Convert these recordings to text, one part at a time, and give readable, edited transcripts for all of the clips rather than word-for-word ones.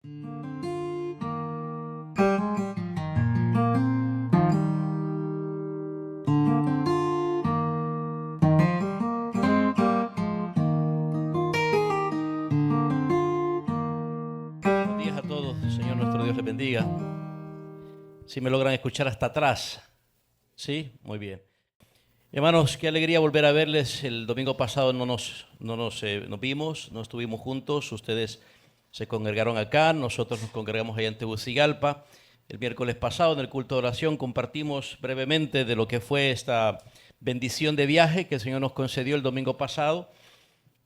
Buenos días a todos, Señor nuestro Dios les bendiga. Si me logran escuchar hasta atrás, ¿sí? Muy bien. Hermanos, qué alegría volver a verles. El domingo pasado no nos vimos, no estuvimos juntos. Ustedes se congregaron acá, nosotros nos congregamos allá en Tegucigalpa. El miércoles pasado en el culto de oración compartimos brevemente de lo que fue esta bendición de viaje que el Señor nos concedió el domingo pasado,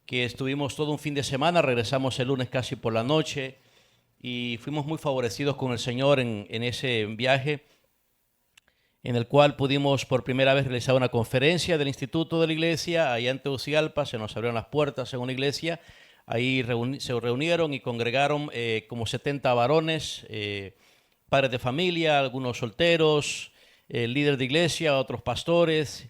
que estuvimos todo un fin de semana, regresamos el lunes casi por la noche y fuimos muy favorecidos con el Señor en ese viaje, en el cual pudimos por primera vez realizar una conferencia del Instituto de la Iglesia allá en Tegucigalpa. Se nos abrieron las puertas en una iglesia, ahí se reunieron y congregaron como 70 varones, padres de familia, algunos solteros, líderes de iglesia, otros pastores,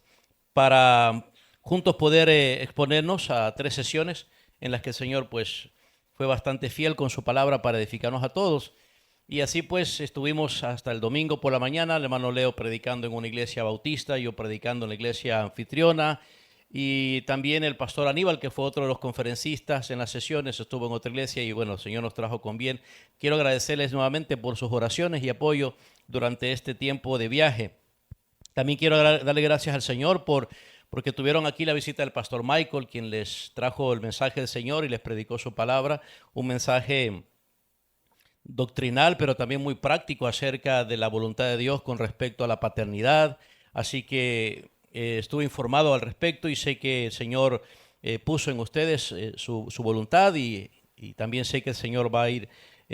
para juntos poder exponernos a 3 sesiones en las que el Señor pues fue bastante fiel con su palabra para edificarnos a todos. Y así pues estuvimos hasta el domingo por la mañana, el hermano Leo predicando en una iglesia bautista, yo predicando en la iglesia anfitriona, y también el pastor Aníbal, que fue otro de los conferencistas en las sesiones, estuvo en otra iglesia y bueno, el Señor nos trajo con bien. Quiero agradecerles nuevamente por sus oraciones y apoyo durante este tiempo de viaje. También quiero darle gracias al Señor porque tuvieron aquí la visita del pastor Michael, quien les trajo el mensaje del Señor y les predicó su palabra, un mensaje doctrinal, pero también muy práctico acerca de la voluntad de Dios con respecto a la paternidad. Así que estuve informado al respecto y sé que el Señor puso en ustedes su voluntad y también sé que el Señor va a ir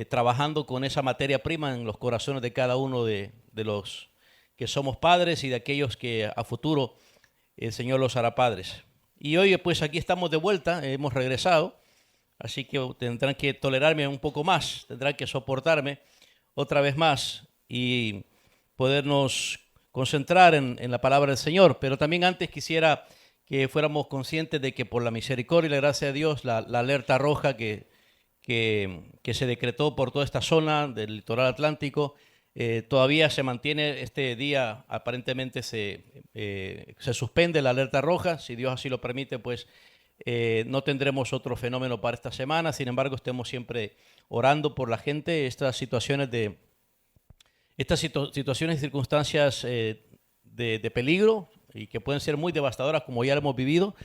trabajando con esa materia prima en los corazones de cada uno de los que somos padres y de aquellos que a futuro el Señor los hará padres. Y hoy pues aquí estamos de vuelta, hemos regresado. Así que tendrán que tolerarme un poco más, tendrán que soportarme otra vez más y podernos concentrar en la palabra del Señor. Pero también antes quisiera que fuéramos conscientes de que por la misericordia y la gracia de Dios, la alerta roja que se decretó por toda esta zona del litoral atlántico, todavía se mantiene. Este día aparentemente se suspende la alerta roja. Si Dios así lo permite, pues no tendremos otro fenómeno para esta semana. Sin embargo, estemos siempre orando por la gente. Estas situaciones y circunstancias de peligro y que pueden ser muy devastadoras, como ya lo hemos vivido,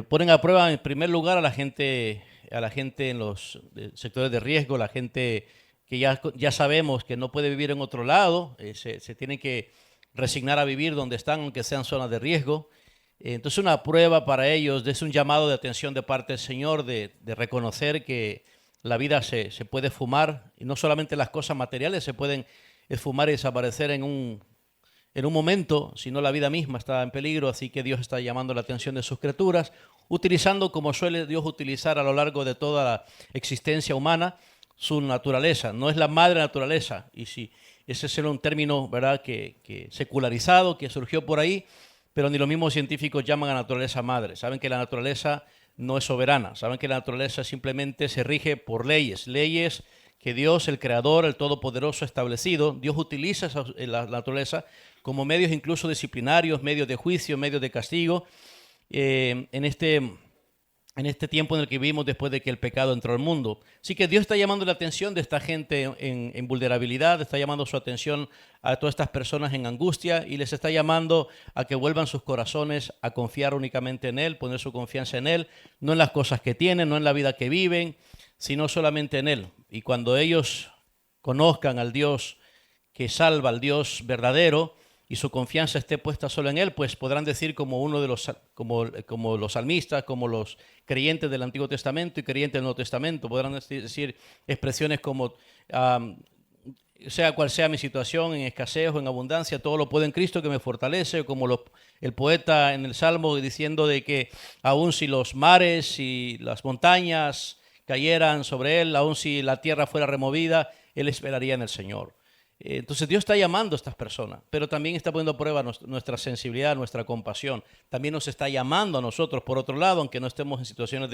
ponen a prueba en primer lugar a la gente en los sectores de riesgo, la gente que ya sabemos que no puede vivir en otro lado, se tienen que resignar a vivir donde están, aunque sean zonas de riesgo. Entonces una prueba para ellos, es un llamado de atención de parte del Señor, de reconocer que la vida se puede fumar, y no solamente las cosas materiales se pueden esfumar y desaparecer en un momento, sino la vida misma está en peligro. Así que Dios está llamando la atención de sus criaturas, utilizando, como suele Dios utilizar a lo largo de toda la existencia humana, su naturaleza. No es la madre naturaleza, y si ese es un término, ¿verdad?, que secularizado, que surgió por ahí, pero ni los mismos científicos llaman a la naturaleza madre. Saben que la naturaleza no es soberana, saben que la naturaleza simplemente se rige por leyes que Dios, el Creador, el Todopoderoso, ha establecido. Dios utiliza la naturaleza como medios incluso disciplinarios, medios de juicio, medios de castigo, en este tiempo en el que vivimos después de que el pecado entró al mundo. Así que Dios está llamando la atención de esta gente en vulnerabilidad, está llamando su atención a todas estas personas en angustia y les está llamando a que vuelvan sus corazones a confiar únicamente en Él, poner su confianza en Él, no en las cosas que tienen, no en la vida que viven, sino solamente en Él. Y cuando ellos conozcan al Dios que salva, al Dios verdadero, y su confianza esté puesta solo en Él, pues podrán decir como los salmistas, como los creyentes del Antiguo Testamento y creyentes del Nuevo Testamento, podrán decir expresiones como sea cual sea mi situación, en escasez o en abundancia, todo lo puedo en Cristo que me fortalece, como el poeta en el Salmo diciendo de que aun si los mares y las montañas cayeran sobre él, aun si la tierra fuera removida, él esperaría en el Señor. Entonces Dios está llamando a estas personas, pero también está poniendo a prueba nuestra sensibilidad, nuestra compasión. También nos está llamando a nosotros, por otro lado, aunque no estemos en situaciones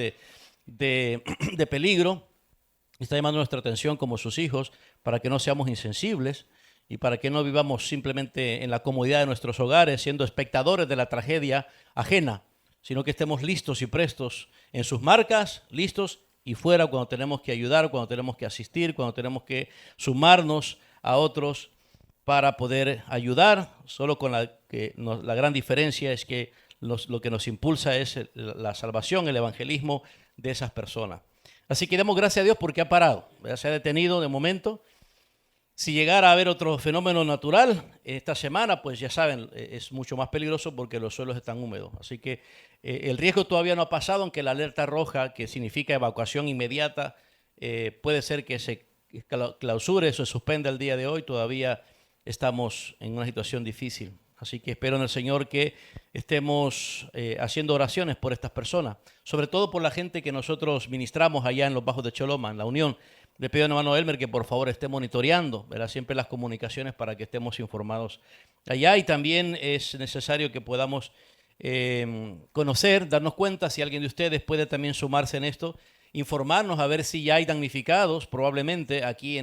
de peligro, Está llamando nuestra atención como sus hijos para que no seamos insensibles y para que no vivamos simplemente en la comodidad de nuestros hogares, siendo espectadores de la tragedia ajena, sino que estemos listos y prestos en sus marcas, listos y fuera cuando tenemos que ayudar, cuando tenemos que asistir, cuando tenemos que sumarnos a otros para poder ayudar. Solo con la gran diferencia es que lo que nos impulsa es la salvación, el evangelismo de esas personas. Así que damos gracias a Dios porque ha parado, se ha detenido de momento. Si llegara a haber otro fenómeno natural esta semana, pues ya saben, es mucho más peligroso porque los suelos están húmedos. Así que el riesgo todavía no ha pasado, aunque la alerta roja, que significa evacuación inmediata, puede ser que se clausure, se suspenda el día de hoy. Todavía estamos en una situación difícil. Así que espero en el Señor que estemos haciendo oraciones por estas personas, sobre todo por la gente que nosotros ministramos allá en los Bajos de Choloma, en la Unión. Le pido a hermano Elmer que por favor esté monitoreando, ¿verdad?, siempre las comunicaciones para que estemos informados allá. Y también es necesario que podamos conocer, darnos cuenta si alguien de ustedes puede también sumarse en esto, informarnos a ver si ya hay damnificados, probablemente aquí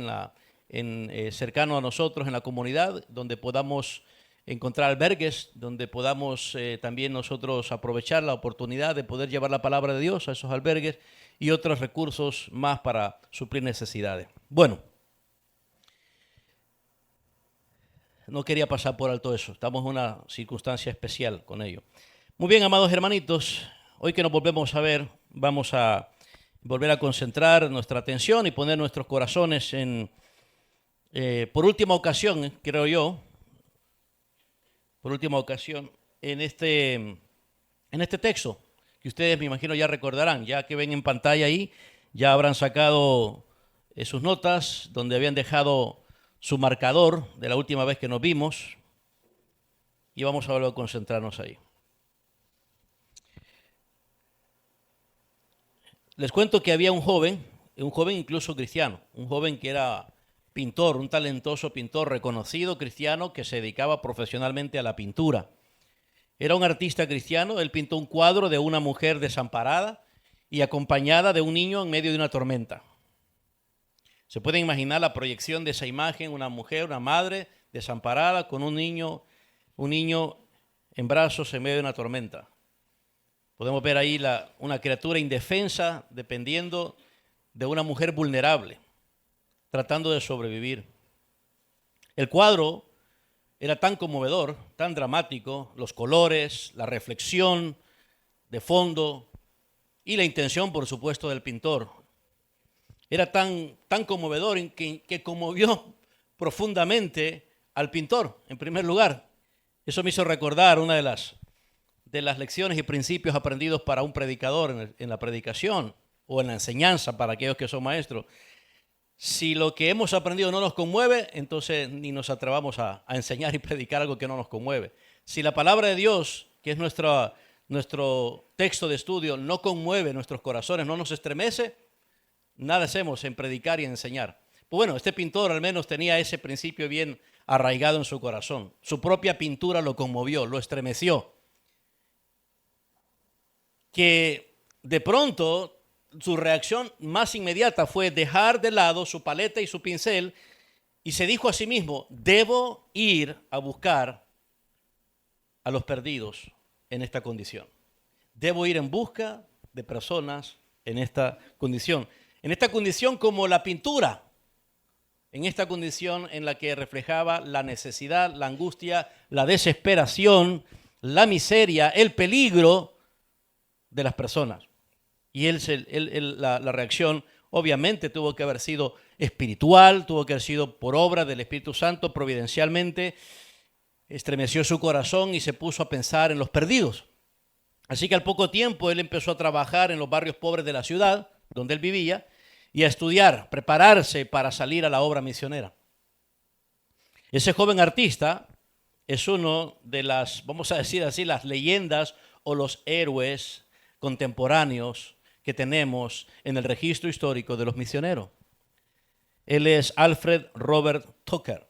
cercano a nosotros en la comunidad, donde podamos encontrar albergues, donde podamos también nosotros aprovechar la oportunidad de poder llevar la palabra de Dios a esos albergues y otros recursos más para suplir necesidades. Bueno, no quería pasar por alto eso. Estamos en una circunstancia especial con ello. Muy bien, amados hermanitos, hoy que nos volvemos a ver, vamos a volver a concentrar nuestra atención y poner nuestros corazones por última ocasión, creo yo, en este texto, que ustedes me imagino ya recordarán, ya que ven en pantalla ahí, ya habrán sacado sus notas donde habían dejado su marcador de la última vez que nos vimos y vamos a volver a concentrarnos ahí. Les cuento que había un joven incluso cristiano, un joven que era pintor, un talentoso pintor reconocido cristiano que se dedicaba profesionalmente a la pintura. Era un artista cristiano. Él pintó un cuadro de una mujer desamparada y acompañada de un niño en medio de una tormenta. Se pueden imaginar la proyección de esa imagen, una mujer, una madre desamparada con un niño en brazos en medio de una tormenta. Podemos ver ahí una criatura indefensa dependiendo de una mujer vulnerable, tratando de sobrevivir. El cuadro era tan conmovedor, tan dramático, los colores, la reflexión de fondo y la intención, por supuesto, del pintor. Era tan conmovedor que conmovió profundamente al pintor, en primer lugar. Eso me hizo recordar una de las lecciones y principios aprendidos para un predicador en la predicación o en la enseñanza para aquellos que son maestros. Si lo que hemos aprendido no nos conmueve, entonces ni nos atrevamos a enseñar y predicar algo que no nos conmueve. Si la palabra de Dios, que es nuestro texto de estudio, no conmueve nuestros corazones, no nos estremece, nada hacemos en predicar y en enseñar. Pues bueno, este pintor al menos tenía ese principio bien arraigado en su corazón. Su propia pintura lo conmovió, lo estremeció. Que de pronto su reacción más inmediata fue dejar de lado su paleta y su pincel y se dijo a sí mismo: debo ir a buscar a los perdidos en esta condición. Debo ir en busca de personas en esta condición. En esta condición como la pintura, en esta condición en la que reflejaba la necesidad, la angustia, la desesperación, la miseria, el peligro de las personas. Y la reacción obviamente tuvo que haber sido espiritual, tuvo que haber sido por obra del Espíritu Santo providencialmente. Estremeció su corazón y se puso a pensar en los perdidos. Así que al poco tiempo él empezó a trabajar en los barrios pobres de la ciudad donde él vivía y a estudiar, prepararse para salir a la obra misionera. Ese joven artista es uno de las, vamos a decir así, las leyendas o los héroes contemporáneos que tenemos en el registro histórico de los misioneros. Él es Alfred Robert Tucker,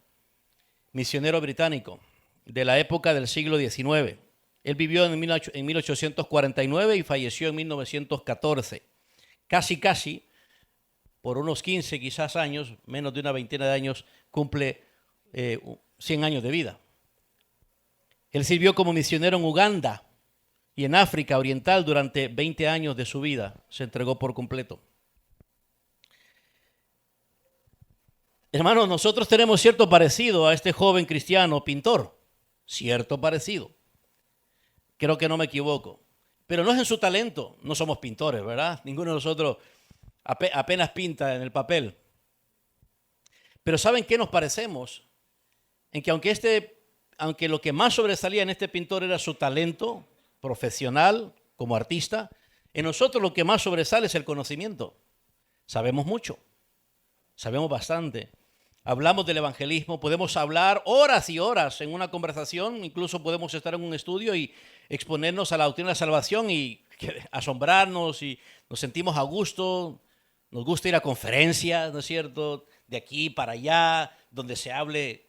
misionero británico de la época del siglo XIX. Él vivió en 1849 y falleció en 1914. Casi por unos 15 quizás años, menos de una veintena de años, cumple 100 años de vida. Él sirvió como misionero en Uganda y en África Oriental durante 20 años de su vida. Se entregó por completo. Hermanos, nosotros tenemos cierto parecido a este joven cristiano pintor. Cierto parecido. Creo que no me equivoco. Pero no es en su talento. No somos pintores, ¿verdad? Ninguno de nosotros apenas pinta en el papel. Pero ¿saben qué nos parecemos? En que aunque lo que más sobresalía en este pintor era su talento profesional como artista, en nosotros lo que más sobresale es el conocimiento. Sabemos mucho, sabemos bastante. Hablamos del evangelismo, podemos hablar horas y horas en una conversación, incluso podemos estar en un estudio y exponernos a la doctrina de la salvación y asombrarnos y nos sentimos a gusto. Nos gusta ir a conferencias, ¿no es cierto?, de aquí para allá, donde se hable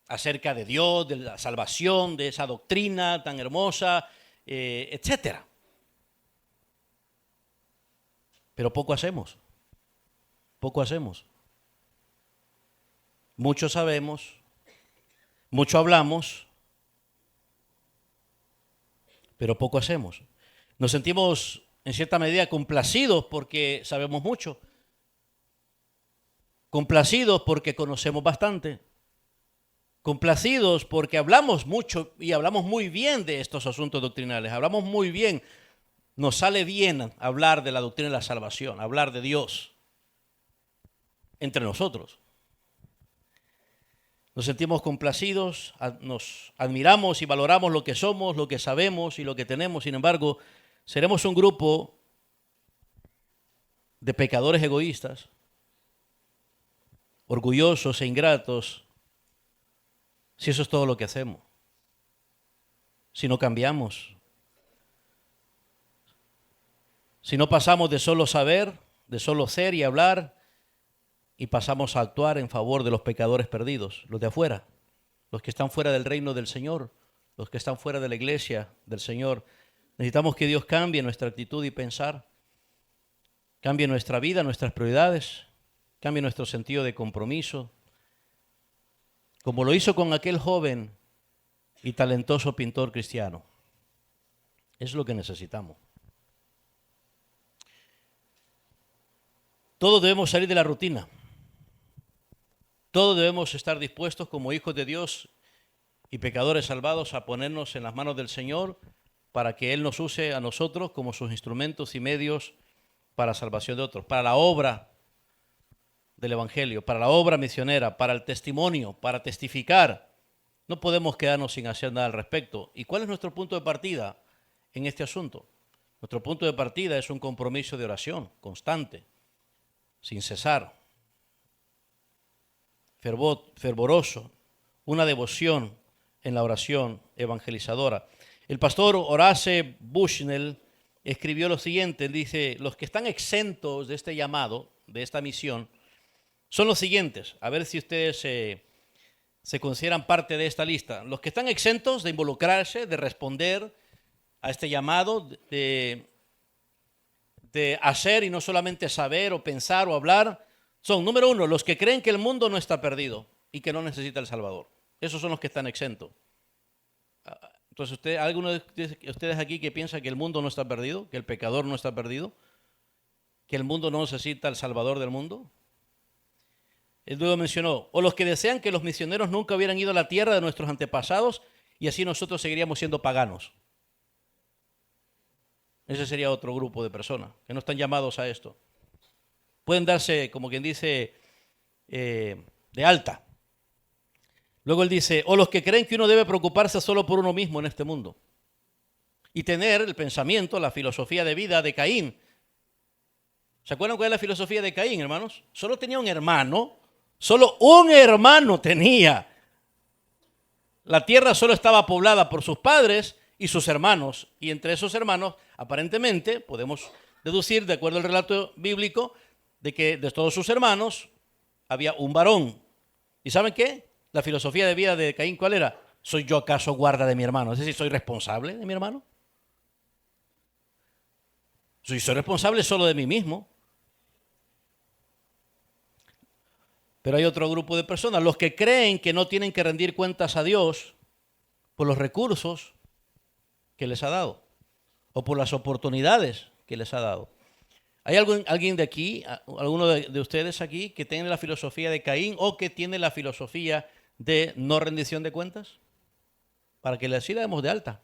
acerca de Dios, de la salvación, de esa doctrina tan hermosa, etcétera. Pero poco hacemos. Poco hacemos. Mucho sabemos, mucho hablamos, pero poco hacemos. Nos sentimos en cierta medida complacidos porque sabemos mucho, complacidos porque conocemos bastante, complacidos porque hablamos mucho y hablamos muy bien de estos asuntos doctrinales, hablamos muy bien, nos sale bien hablar de la doctrina de la salvación, hablar de Dios entre nosotros. Nos sentimos complacidos, nos admiramos y valoramos lo que somos, lo que sabemos y lo que tenemos. Sin embargo, seremos un grupo de pecadores egoístas, orgullosos e ingratos, si eso es todo lo que hacemos. Si no cambiamos, si no pasamos de solo saber, de solo ser y hablar, y pasamos a actuar en favor de los pecadores perdidos, los de afuera, los que están fuera del reino del Señor, los que están fuera de la iglesia del Señor. Necesitamos que Dios cambie nuestra actitud y pensar, cambie nuestra vida, nuestras prioridades, cambie nuestro sentido de compromiso, como lo hizo con aquel joven y talentoso pintor cristiano. Es lo que necesitamos. Todos debemos salir de la rutina. Todos debemos estar dispuestos como hijos de Dios y pecadores salvados a ponernos en las manos del Señor para que Él nos use a nosotros como sus instrumentos y medios para la salvación de otros, para la obra del Evangelio, para la obra misionera, para el testimonio, para testificar. No podemos quedarnos sin hacer nada al respecto. ¿Y cuál es nuestro punto de partida en este asunto? Nuestro punto de partida es un compromiso de oración constante, sin cesar, fervoroso, una devoción en la oración evangelizadora. El pastor Horace Bushnell escribió lo siguiente, dice: los que están exentos de este llamado, de esta misión, son los siguientes. A ver si ustedes se consideran parte de esta lista. Los que están exentos de involucrarse, de responder a este llamado, de hacer y no solamente saber o pensar o hablar, son, número uno, los que creen que el mundo no está perdido y que no necesita el Salvador. Esos son los que están exentos. Entonces, ¿alguno de ustedes aquí que piensa que el mundo no está perdido, que el pecador no está perdido, que el mundo no necesita el Salvador del mundo? Él luego mencionó, o los que desean que los misioneros nunca hubieran ido a la tierra de nuestros antepasados y así nosotros seguiríamos siendo paganos. Ese sería otro grupo de personas que no están llamados a esto. Pueden darse, como quien dice, de alta. Luego él dice, o los que creen que uno debe preocuparse solo por uno mismo en este mundo y tener el pensamiento, la filosofía de vida de Caín. ¿Se acuerdan cuál es la filosofía de Caín, hermanos? Solo tenía un hermano, solo un hermano tenía. La tierra solo estaba poblada por sus padres y sus hermanos, y entre esos hermanos, aparentemente, podemos deducir, de acuerdo al relato bíblico, de que de todos sus hermanos había un varón. ¿Y saben qué? La filosofía de vida de Caín, ¿cuál era? ¿Soy yo acaso guarda de mi hermano? Es decir, ¿soy responsable de mi hermano? Soy responsable solo de mí mismo. Pero hay otro grupo de personas, los que creen que no tienen que rendir cuentas a Dios por los recursos que les ha dado o por las oportunidades que les ha dado. ¿Hay alguien de aquí, alguno de ustedes aquí, que tiene la filosofía de Caín o que tiene la filosofía de no rendición de cuentas? Para que así la demos de alta.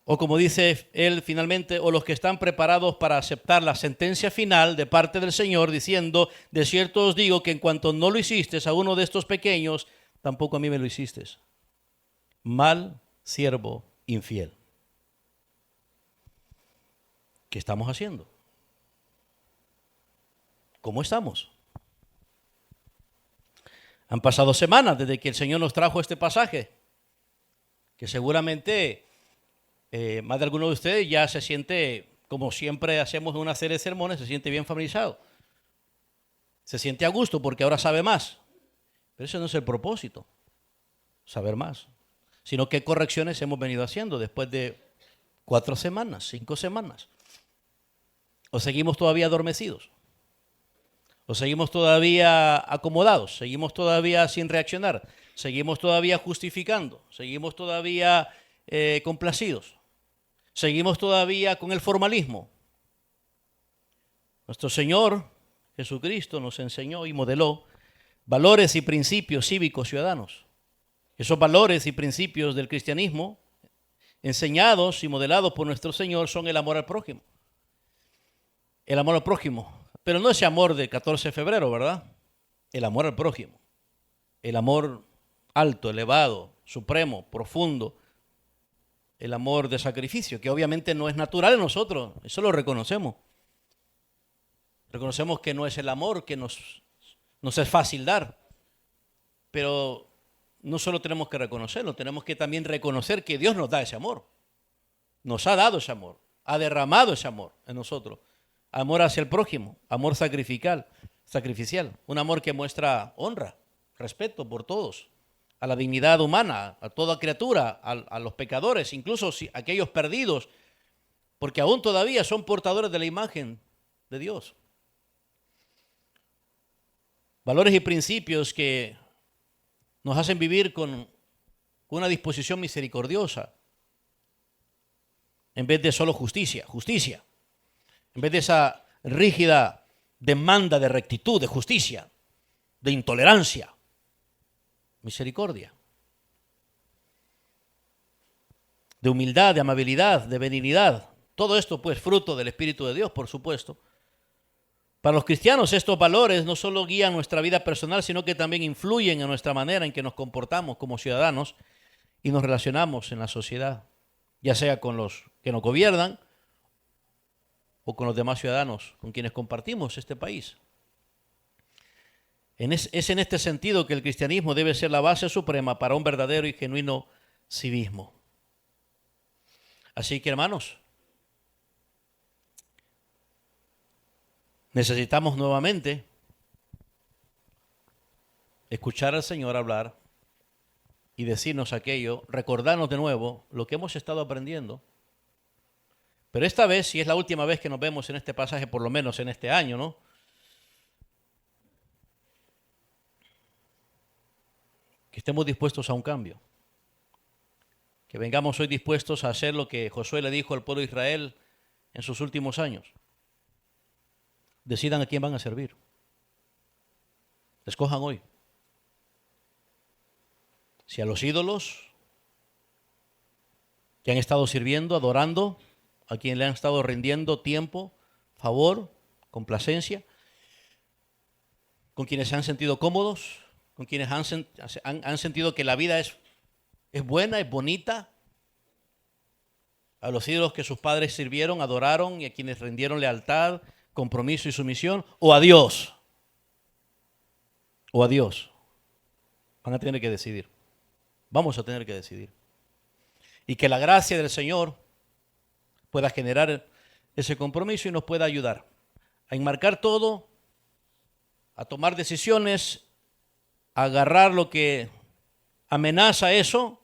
O como dice él finalmente, o los que están preparados para aceptar la sentencia final de parte del Señor, diciendo, de cierto os digo que en cuanto no lo hiciste a uno de estos pequeños, tampoco a mí me lo hiciste. Mal siervo infiel. ¿Qué estamos haciendo? ¿Cómo estamos? Han pasado semanas desde que el Señor nos trajo este pasaje, que seguramente más de alguno de ustedes ya se siente, como siempre hacemos en una serie de sermones, se siente bien familiarizado. Se siente a gusto porque ahora sabe más. Pero ese no es el propósito, saber más. Sino qué correcciones hemos venido haciendo después de 4 semanas, 5 semanas. ¿O seguimos todavía adormecidos? ¿O seguimos todavía acomodados? ¿Seguimos todavía sin reaccionar? ¿Seguimos todavía justificando? ¿Seguimos todavía complacidos? ¿Seguimos todavía con el formalismo? Nuestro Señor Jesucristo nos enseñó y modeló valores y principios cívicos ciudadanos. Esos valores y principios del cristianismo, enseñados y modelados por nuestro Señor, son el amor al prójimo. El amor al prójimo. Pero no ese amor del 14 de febrero, ¿verdad? El amor al prójimo. El amor alto, elevado, supremo, profundo. El amor de sacrificio, que obviamente no es natural en nosotros. Eso lo reconocemos. Reconocemos que no es el amor que nos es fácil dar. Pero no solo tenemos que reconocerlo, tenemos que también reconocer que Dios nos da ese amor. Nos ha dado ese amor. Ha derramado ese amor en nosotros. Amor hacia el prójimo, amor sacrificial, un amor que muestra honra, respeto por todos, a la dignidad humana, a toda criatura, a los pecadores, incluso aquellos perdidos, porque aún todavía son portadores de la imagen de Dios. Valores y principios que nos hacen vivir con una disposición misericordiosa, en vez de solo justicia. En vez de esa rígida demanda de rectitud, de justicia, de intolerancia, misericordia, de humildad, de amabilidad, de benignidad. Todo esto pues fruto del Espíritu de Dios, por supuesto. Para los cristianos estos valores no solo guían nuestra vida personal, sino que también influyen en nuestra manera en que nos comportamos como ciudadanos y nos relacionamos en la sociedad, ya sea con los que nos gobiernan o con los demás ciudadanos con quienes compartimos este país. Es en este sentido que el cristianismo debe ser la base suprema para un verdadero y genuino civismo. Así que, hermanos, necesitamos nuevamente escuchar al Señor hablar y decirnos aquello, recordarnos de nuevo lo que hemos estado aprendiendo. Pero esta vez, si es la última vez que nos vemos en este pasaje, por lo menos en este año, ¿no? Que estemos dispuestos a un cambio. Que vengamos hoy dispuestos a hacer lo que Josué le dijo al pueblo de Israel en sus últimos años. Decidan a quién van a servir. Escojan hoy. Si a los ídolos que han estado sirviendo, adorando, a quien le han estado rindiendo tiempo, favor, complacencia, con quienes se han sentido cómodos, con quienes han sentido que la vida es buena, es bonita, a los ídolos que sus padres sirvieron, adoraron y a quienes rindieron lealtad, compromiso y sumisión, o a Dios. Van a tener que decidir. Vamos a tener que decidir. Y que la gracia del Señor pueda generar ese compromiso y nos pueda ayudar a enmarcar todo, a tomar decisiones, a agarrar lo que amenaza eso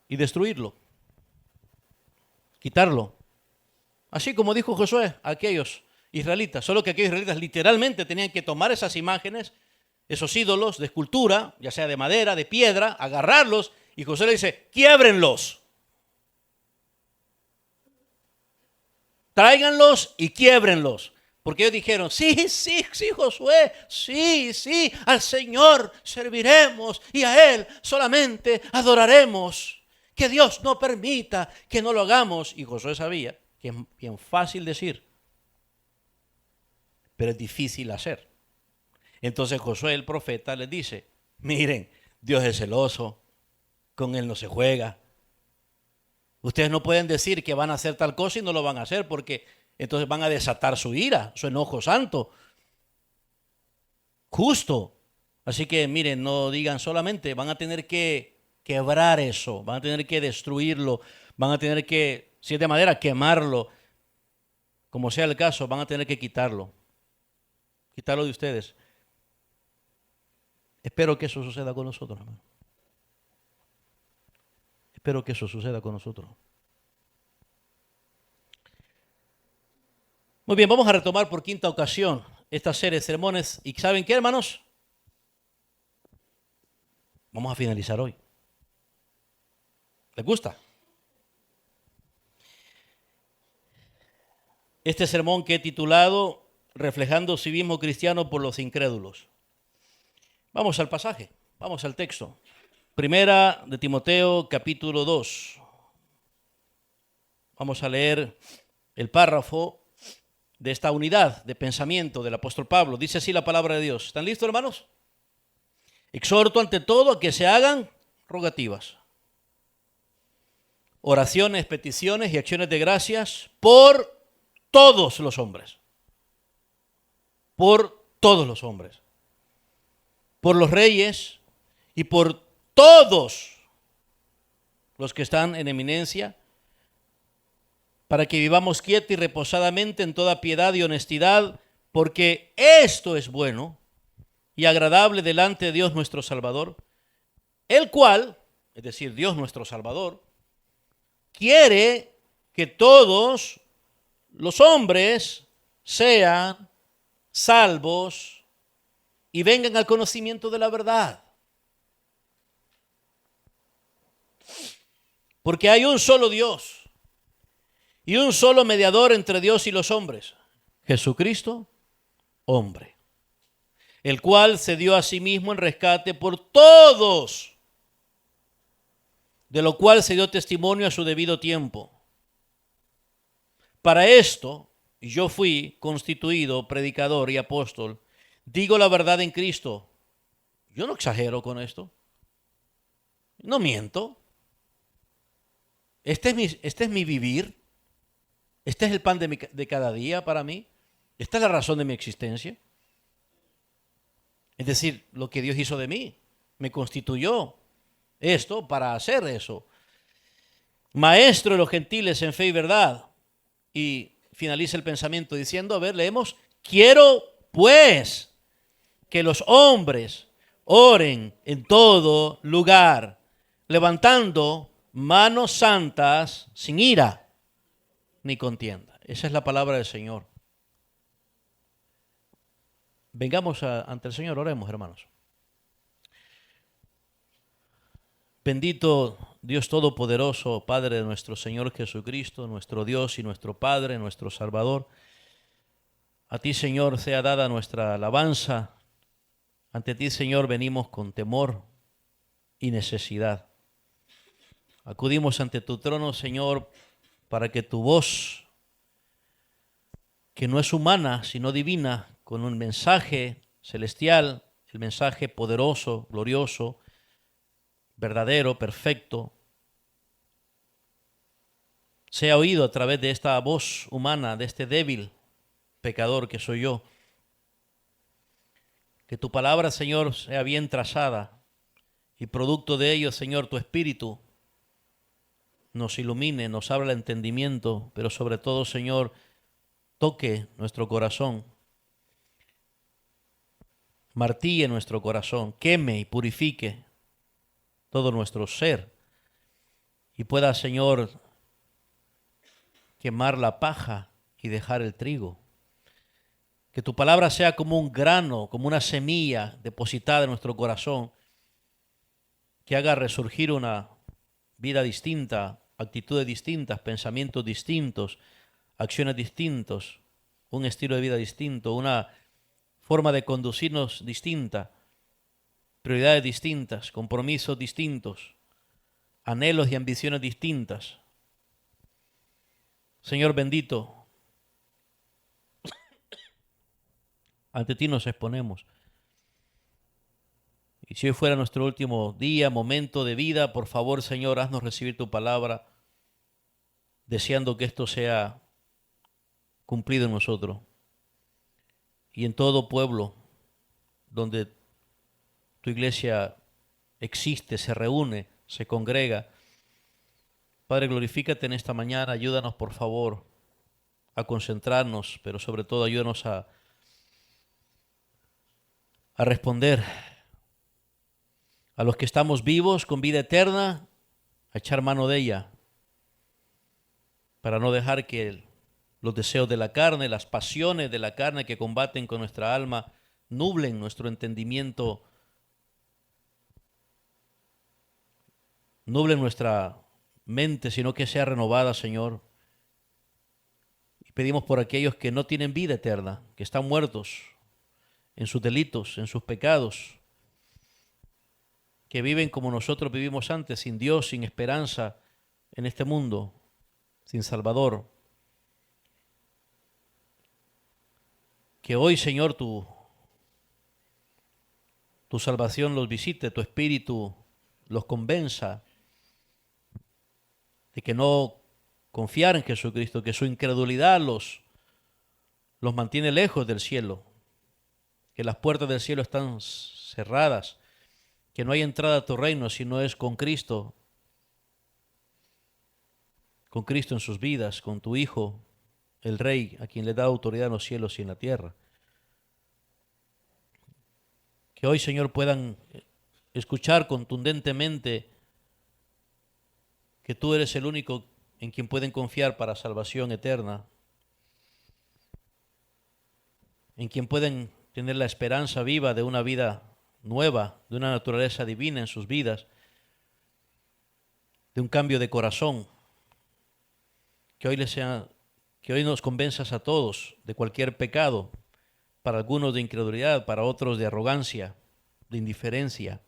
y destruirlo, quitarlo, Así como dijo Josué a aquellos israelitas, solo que aquellos israelitas literalmente tenían que tomar esas imágenes, esos ídolos de escultura, ya sea de madera, de piedra, agarrarlos, y Josué le dice, quiébrenlos. Tráiganlos y quiébrenlos. Porque ellos dijeron, sí, sí, sí, Josué, sí, sí, al Señor serviremos y a Él solamente adoraremos. Que Dios no permita que no lo hagamos. Y Josué sabía que es bien fácil decir, pero es difícil hacer. Entonces Josué, el profeta, les dice, miren, Dios es celoso, con Él no se juega. Ustedes no pueden decir que van a hacer tal cosa y no lo van a hacer porque entonces van a desatar su ira, su enojo santo, justo. Así que miren, no digan solamente, van a tener que quebrar eso, van a tener que destruirlo, van a tener que, si es de madera, quemarlo. Como sea el caso, van a tener que quitarlo de ustedes. Espero que eso suceda con nosotros, hermano. Espero que eso suceda con nosotros. Muy bien, vamos a retomar por quinta ocasión esta serie de sermones. ¿Y saben qué, hermanos? Vamos a finalizar hoy. ¿Les gusta? Este sermón que he titulado Reflejando civismo cristiano por los incrédulos. Vamos al pasaje, vamos al texto. Primera de Timoteo, capítulo 2. Vamos a leer el párrafo de esta unidad de pensamiento del apóstol Pablo. Dice así la palabra de Dios. ¿Están listos, hermanos? Exhorto ante todo a que se hagan rogativas, oraciones, peticiones y acciones de gracias por todos los hombres. Por todos los hombres. Por los reyes y por todos los que están en eminencia, para que vivamos quieta y reposadamente en toda piedad y honestidad, porque esto es bueno y agradable delante de Dios nuestro Salvador, el cual, es decir, Dios nuestro Salvador, quiere que todos los hombres sean salvos y vengan al conocimiento de la verdad. Porque hay un solo Dios y un solo mediador entre Dios y los hombres, Jesucristo, hombre, el cual se dio a sí mismo en rescate por todos, de lo cual se dio testimonio a su debido tiempo. Para esto yo fui constituido predicador y apóstol. Digo la verdad en Cristo. Yo no exagero con esto. No miento. Este es mi vivir. Este es el pan de cada día para mí. Esta es la razón de mi existencia. Es decir, lo que Dios hizo de mí. Me constituyó esto para hacer eso. Maestro de los gentiles en fe y verdad. Y finaliza el pensamiento diciendo, a ver, leemos, quiero pues que los hombres oren en todo lugar, levantando manos santas sin ira ni contienda. Esa es la palabra del Señor. Vengamos ante el Señor, oremos, hermanos. Bendito Dios Todopoderoso, Padre de nuestro Señor Jesucristo, nuestro Dios y nuestro Padre, nuestro Salvador. A ti, Señor, sea dada nuestra alabanza. Ante ti, Señor, venimos con temor y necesidad. Acudimos ante tu trono, Señor, para que tu voz, que no es humana, sino divina, con un mensaje celestial, el mensaje poderoso, glorioso, verdadero, perfecto, sea oído a través de esta voz humana, de este débil pecador que soy yo. Que tu palabra, Señor, sea bien trazada y producto de ello, Señor, tu Espíritu nos ilumine, nos abra el entendimiento, pero sobre todo, Señor, toque nuestro corazón, martille nuestro corazón, queme y purifique todo nuestro ser y pueda, Señor, quemar la paja y dejar el trigo. Que tu palabra sea como un grano, como una semilla depositada en nuestro corazón, que haga resurgir una vida distinta, actitudes distintas, pensamientos distintos, acciones distintos, un estilo de vida distinto, una forma de conducirnos distinta, prioridades distintas, compromisos distintos, anhelos y ambiciones distintas. Señor bendito, ante ti nos exponemos. Y si hoy fuera nuestro último día, momento de vida, por favor, Señor, haznos recibir tu palabra, deseando que esto sea cumplido en nosotros y en todo pueblo donde tu iglesia existe, se reúne, se congrega. Padre, glorifícate en esta mañana, ayúdanos por favor a concentrarnos, pero sobre todo ayúdanos a responder a los que estamos vivos con vida eterna, a echar mano de ella, para no dejar que los deseos de la carne, las pasiones de la carne que combaten con nuestra alma, nublen nuestro entendimiento, nublen nuestra mente, sino que sea renovada, Señor. Y pedimos por aquellos que no tienen vida eterna, que están muertos en sus delitos, en sus pecados, que viven como nosotros vivimos antes, sin Dios, sin esperanza en este mundo, sin Salvador. Que hoy, Señor, tu salvación los visite, tu Espíritu los convenza de que no confiar en Jesucristo, que su incredulidad los mantiene lejos del cielo, que las puertas del cielo están cerradas, que no hay entrada a tu reino si no es con Cristo en sus vidas, con tu Hijo, el Rey, a quien le da autoridad en los cielos y en la tierra. Que hoy, Señor, puedan escuchar contundentemente que tú eres el único en quien pueden confiar para salvación eterna, en quien pueden tener la esperanza viva de una vida nueva, de una naturaleza divina en sus vidas, de un cambio de corazón. Que hoy nos convenzas a todos de cualquier pecado, para algunos de incredulidad, para otros de arrogancia, de indiferencia.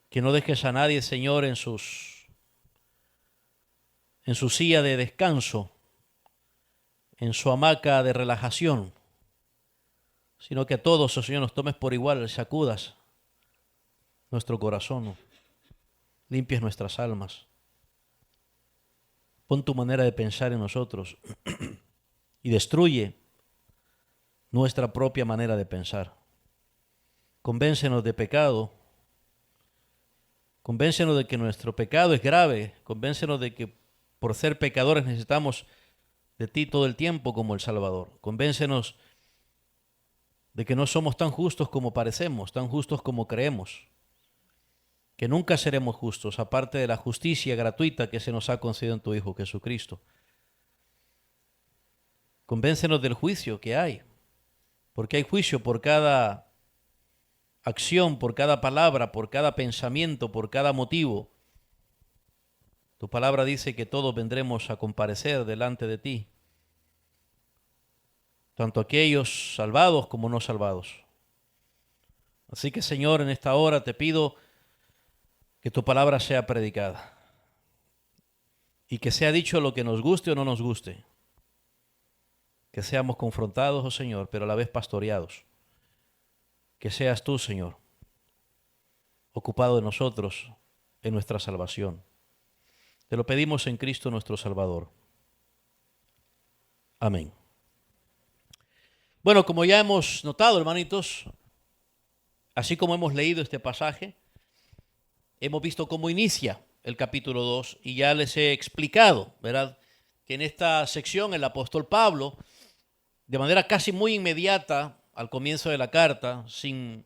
Que no dejes a nadie, Señor, en su silla de descanso, en su hamaca de relajación, sino que a todos, oh Señor, nos tomes por igual, sacudas nuestro corazón, limpies nuestras almas. Pon tu manera de pensar en nosotros y destruye nuestra propia manera de pensar. Convéncenos de pecado, convéncenos de que nuestro pecado es grave, convéncenos de que por ser pecadores necesitamos de ti todo el tiempo como el Salvador. Convéncenos de que no somos tan justos como parecemos, tan justos como creemos, que nunca seremos justos, aparte de la justicia gratuita que se nos ha concedido en tu Hijo Jesucristo. Convéncenos del juicio que hay, porque hay juicio por cada acción, por cada palabra, por cada pensamiento, por cada motivo. Tu palabra dice que todos vendremos a comparecer delante de ti, tanto aquellos salvados como no salvados. Así que, Señor, en esta hora te pido que tu palabra sea predicada y que sea dicho lo que nos guste o no nos guste. Que seamos confrontados, oh Señor, pero a la vez pastoreados. Que seas tú, Señor, ocupado de nosotros en nuestra salvación. Te lo pedimos en Cristo nuestro Salvador. Amén. Bueno, como ya hemos notado, hermanitos, así como hemos leído este pasaje, hemos visto cómo inicia el capítulo 2 y ya les he explicado, ¿verdad?, que en esta sección el apóstol Pablo, de manera casi muy inmediata al comienzo de la carta, sin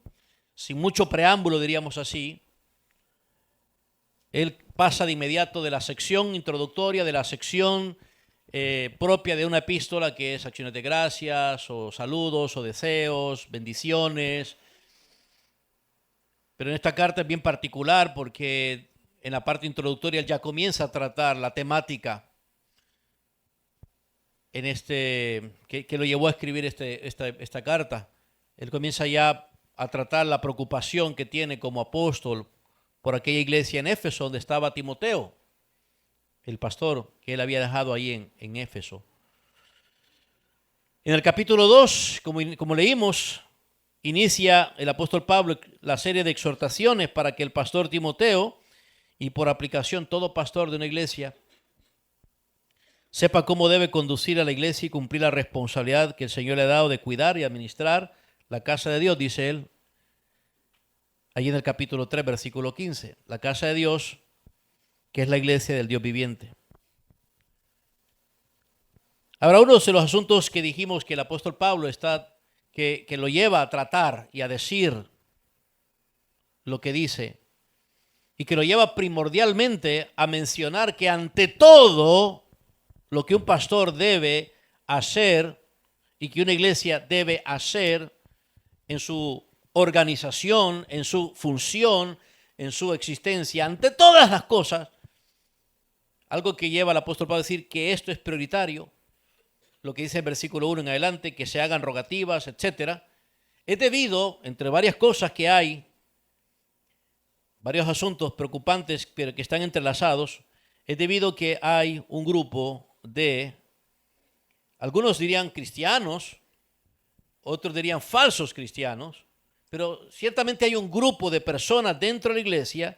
mucho preámbulo, diríamos así, él pasa de inmediato de la sección introductoria, de la sección propia de una epístola, que es acciones de gracias, o saludos, o deseos, bendiciones. Pero en esta carta es bien particular porque en la parte introductoria él ya comienza a tratar la temática que lo llevó a escribir esta carta. Él comienza ya a tratar la preocupación que tiene como apóstol por aquella iglesia en Éfeso donde estaba Timoteo, el pastor que él había dejado ahí en Éfeso. En el capítulo 2, como leímos, inicia el apóstol Pablo la serie de exhortaciones para que el pastor Timoteo, y por aplicación todo pastor de una iglesia, sepa cómo debe conducir a la iglesia y cumplir la responsabilidad que el Señor le ha dado de cuidar y administrar la casa de Dios, dice él, allí en el capítulo 3, versículo 15. La casa de Dios, que es la iglesia del Dios viviente. Ahora, uno de los asuntos que dijimos que el apóstol Pablo que lo lleva a tratar y a decir lo que dice, y que lo lleva primordialmente a mencionar que ante todo lo que un pastor debe hacer y que una iglesia debe hacer en su organización, en su función, en su existencia, ante todas las cosas, algo que lleva al apóstol Pablo a decir que esto es prioritario, lo que dice el versículo 1 en adelante, que se hagan rogativas, etcétera, es debido, entre varias cosas que hay, varios asuntos preocupantes pero que están entrelazados, es debido que hay un grupo de, algunos dirían cristianos, otros dirían falsos cristianos, pero ciertamente hay un grupo de personas dentro de la iglesia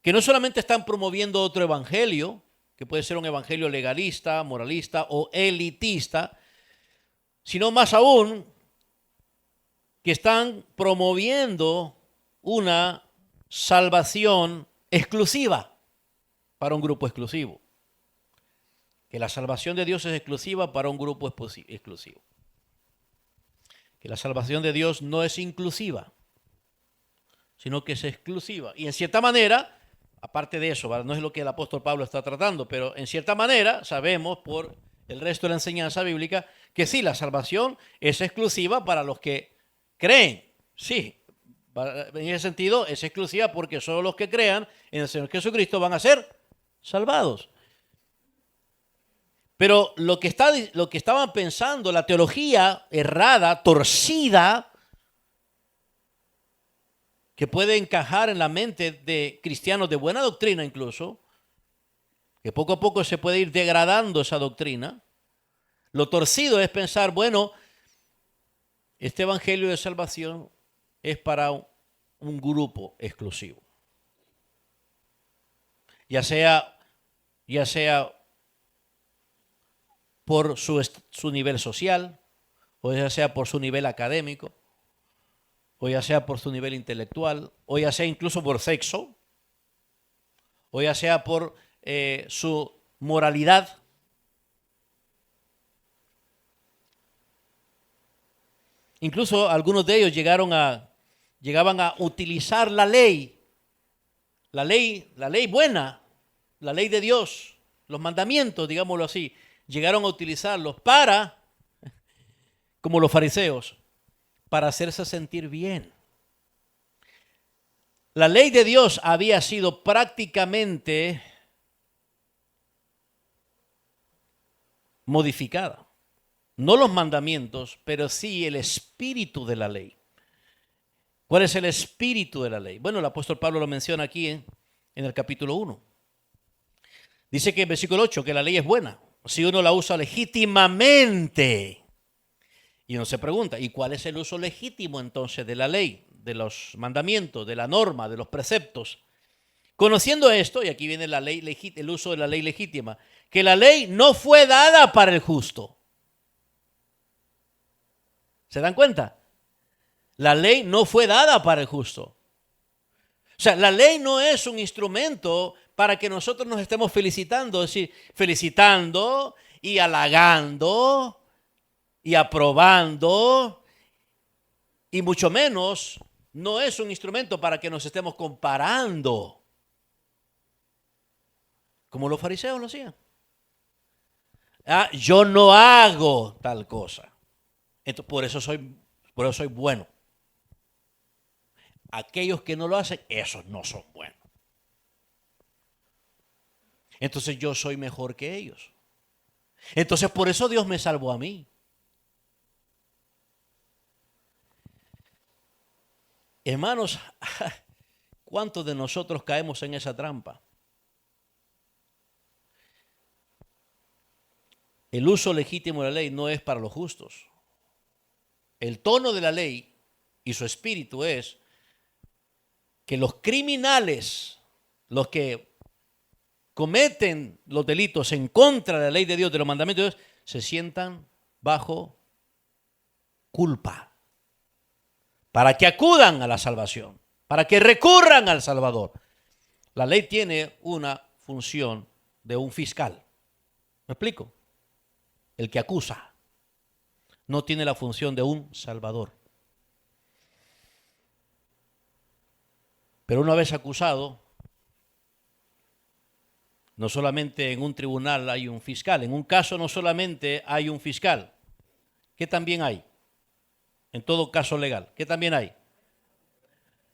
que no solamente están promoviendo otro evangelio, que puede ser un evangelio legalista, moralista o elitista, sino más aún que están promoviendo una salvación exclusiva para un grupo exclusivo. Que la salvación de Dios es exclusiva para un grupo exclusivo. Que la salvación de Dios no es inclusiva, sino que es exclusiva. Y en cierta manera, aparte de eso, ¿verdad? No es lo que el apóstol Pablo está tratando, pero en cierta manera sabemos por el resto de la enseñanza bíblica que sí, la salvación es exclusiva para los que creen. Sí, en ese sentido es exclusiva porque solo los que crean en el Señor Jesucristo van a ser salvados. Pero lo que estaban pensando, la teología errada, torcida, que puede encajar en la mente de cristianos de buena doctrina incluso, que poco a poco se puede ir degradando esa doctrina. Lo torcido es pensar, bueno, este evangelio de salvación es para un grupo exclusivo. Ya sea por su nivel social, o ya sea por su nivel académico, o ya sea por su nivel intelectual, o ya sea incluso por sexo, o ya sea por su moralidad. Incluso algunos de ellos llegaban a utilizar la ley buena, la ley de Dios, los mandamientos, digámoslo así, llegaron a utilizarlos como los fariseos, para hacerse sentir bien. La ley de Dios había sido prácticamente modificada. No los mandamientos, pero sí el espíritu de la ley. ¿Cuál es el espíritu de la ley? Bueno, el apóstol Pablo lo menciona aquí en el capítulo 1. Dice que en versículo 8 que la ley es buena si uno la usa legítimamente. Y uno se pregunta, ¿y cuál es el uso legítimo entonces de la ley, de los mandamientos, de la norma, de los preceptos? Conociendo esto, y aquí viene el uso de la ley legítima, que la ley no fue dada para el justo. ¿Se dan cuenta? La ley no fue dada para el justo. O sea, la ley no es un instrumento para que nosotros nos estemos felicitando, es decir, felicitando y halagando y aprobando, y mucho menos no es un instrumento para que nos estemos comparando. como los fariseos lo hacían. Ah, yo no hago tal cosa. Entonces, por eso soy bueno. Aquellos que no lo hacen, esos no son buenos. Entonces yo soy mejor que ellos. Entonces por eso Dios me salvó a mí. Hermanos, ¿cuántos de nosotros caemos en esa trampa? El uso legítimo de la ley no es para los justos. El tono de la ley y su espíritu es que los criminales, los que cometen los delitos en contra de la ley de Dios, de los mandamientos de Dios, se sientan bajo culpa para que acudan a la salvación, para que recurran al Salvador. La ley tiene una función de un fiscal. ¿Me explico? El que acusa no tiene la función de un salvador. Pero una vez acusado, no solamente en un tribunal hay un fiscal, en un caso no solamente hay un fiscal, ¿qué también hay? En todo caso legal, ¿qué también hay?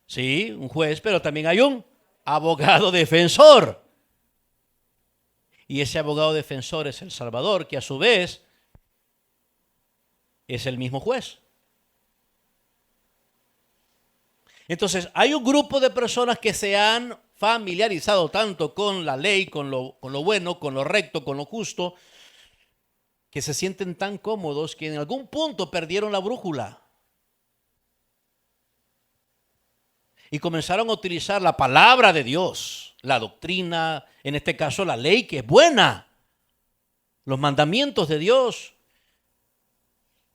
Sí, un juez, pero también hay un abogado defensor. Y ese abogado defensor es el Salvador, que a su vez es el mismo juez. Entonces, hay un grupo de personas que se han familiarizado tanto con la ley, con lo bueno, con lo recto, con lo justo, que se sienten tan cómodos que en algún punto perdieron la brújula. Y comenzaron a utilizar la palabra de Dios, la doctrina, en este caso la ley, que es buena, los mandamientos de Dios,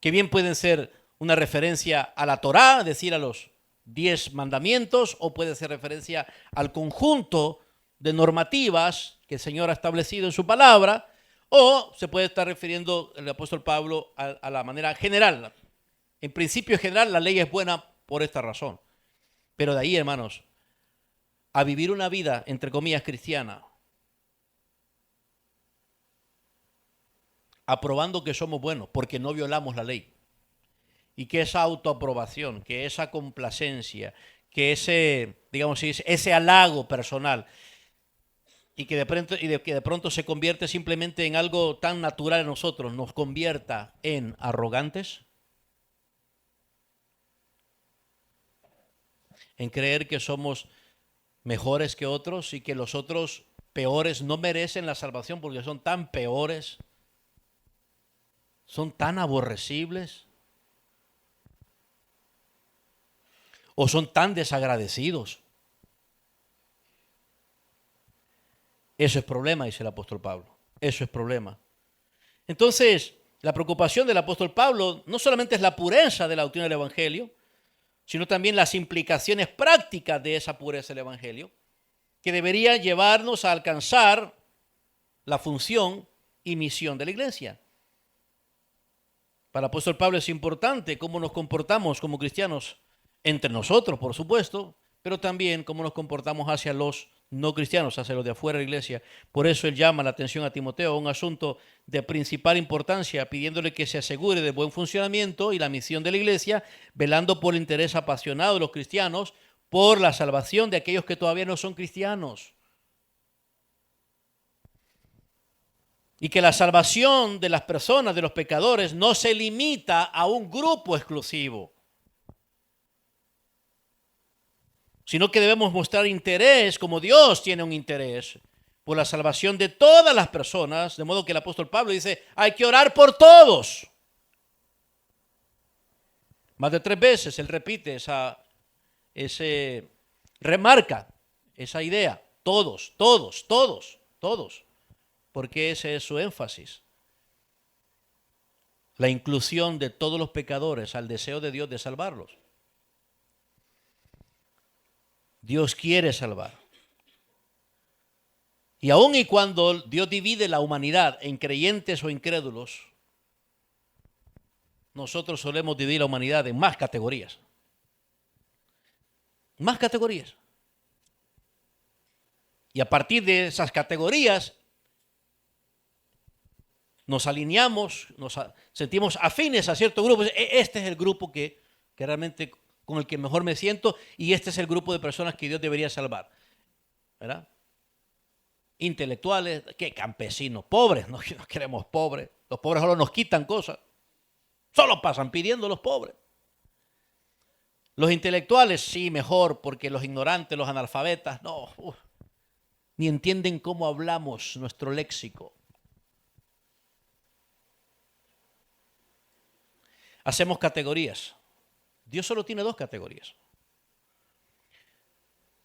que bien pueden ser una referencia a la Torá, es decir, a los 10 mandamientos, o puede ser referencia al conjunto de normativas que el Señor ha establecido en su palabra, o se puede estar refiriendo el apóstol Pablo a la manera general. En principio general, la ley es buena por esta razón. Pero de ahí, hermanos, a vivir una vida, entre comillas, cristiana, aprobando que somos buenos porque no violamos la ley. Y que esa autoaprobación, que esa complacencia, que ese, digamos, ese halago personal, y que de pronto se convierte simplemente en algo tan natural en nosotros, nos convierta en arrogantes, en creer que somos mejores que otros y que los otros peores no merecen la salvación porque son tan peores, son tan aborrecibles o son tan desagradecidos. Eso es problema, dice el apóstol Pablo. Eso es problema. Entonces, la preocupación del apóstol Pablo no solamente es la pureza de la doctrina del Evangelio, sino también las implicaciones prácticas de esa pureza del Evangelio, que debería llevarnos a alcanzar la función y misión de la iglesia. Para el apóstol Pablo es importante cómo nos comportamos como cristianos entre nosotros, por supuesto, pero también cómo nos comportamos hacia los no cristianos, hacia los de afuera de la iglesia. Por eso él llama la atención a Timoteo a un asunto de principal importancia, pidiéndole que se asegure del buen funcionamiento y la misión de la iglesia, velando por el interés apasionado de los cristianos, por la salvación de aquellos que todavía no son cristianos. Y que la salvación de las personas, de los pecadores, no se limita a un grupo exclusivo, sino que debemos mostrar interés, como Dios tiene un interés, por la salvación de todas las personas, de modo que el apóstol Pablo dice, hay que orar por todos. Más de 3 veces él repite remarca esa idea, todos, todos, todos, todos, porque ese es su énfasis. La inclusión de todos los pecadores al deseo de Dios de salvarlos. Dios quiere salvar. Y aun y cuando Dios divide la humanidad en creyentes o incrédulos, nosotros solemos dividir la humanidad en más categorías. Más categorías. Y a partir de esas categorías nos alineamos, sentimos afines a ciertos grupos. Este es el grupo que realmente con el que mejor me siento y este es el grupo de personas que Dios debería salvar, ¿verdad? Intelectuales, ¿qué? Campesinos, pobres, no queremos pobres. Los pobres solo nos quitan cosas, solo pasan pidiendo los pobres. Los intelectuales, sí, mejor, porque los ignorantes, los analfabetas, no, ni entienden cómo hablamos nuestro léxico. Hacemos categorías. Dios solo tiene dos categorías: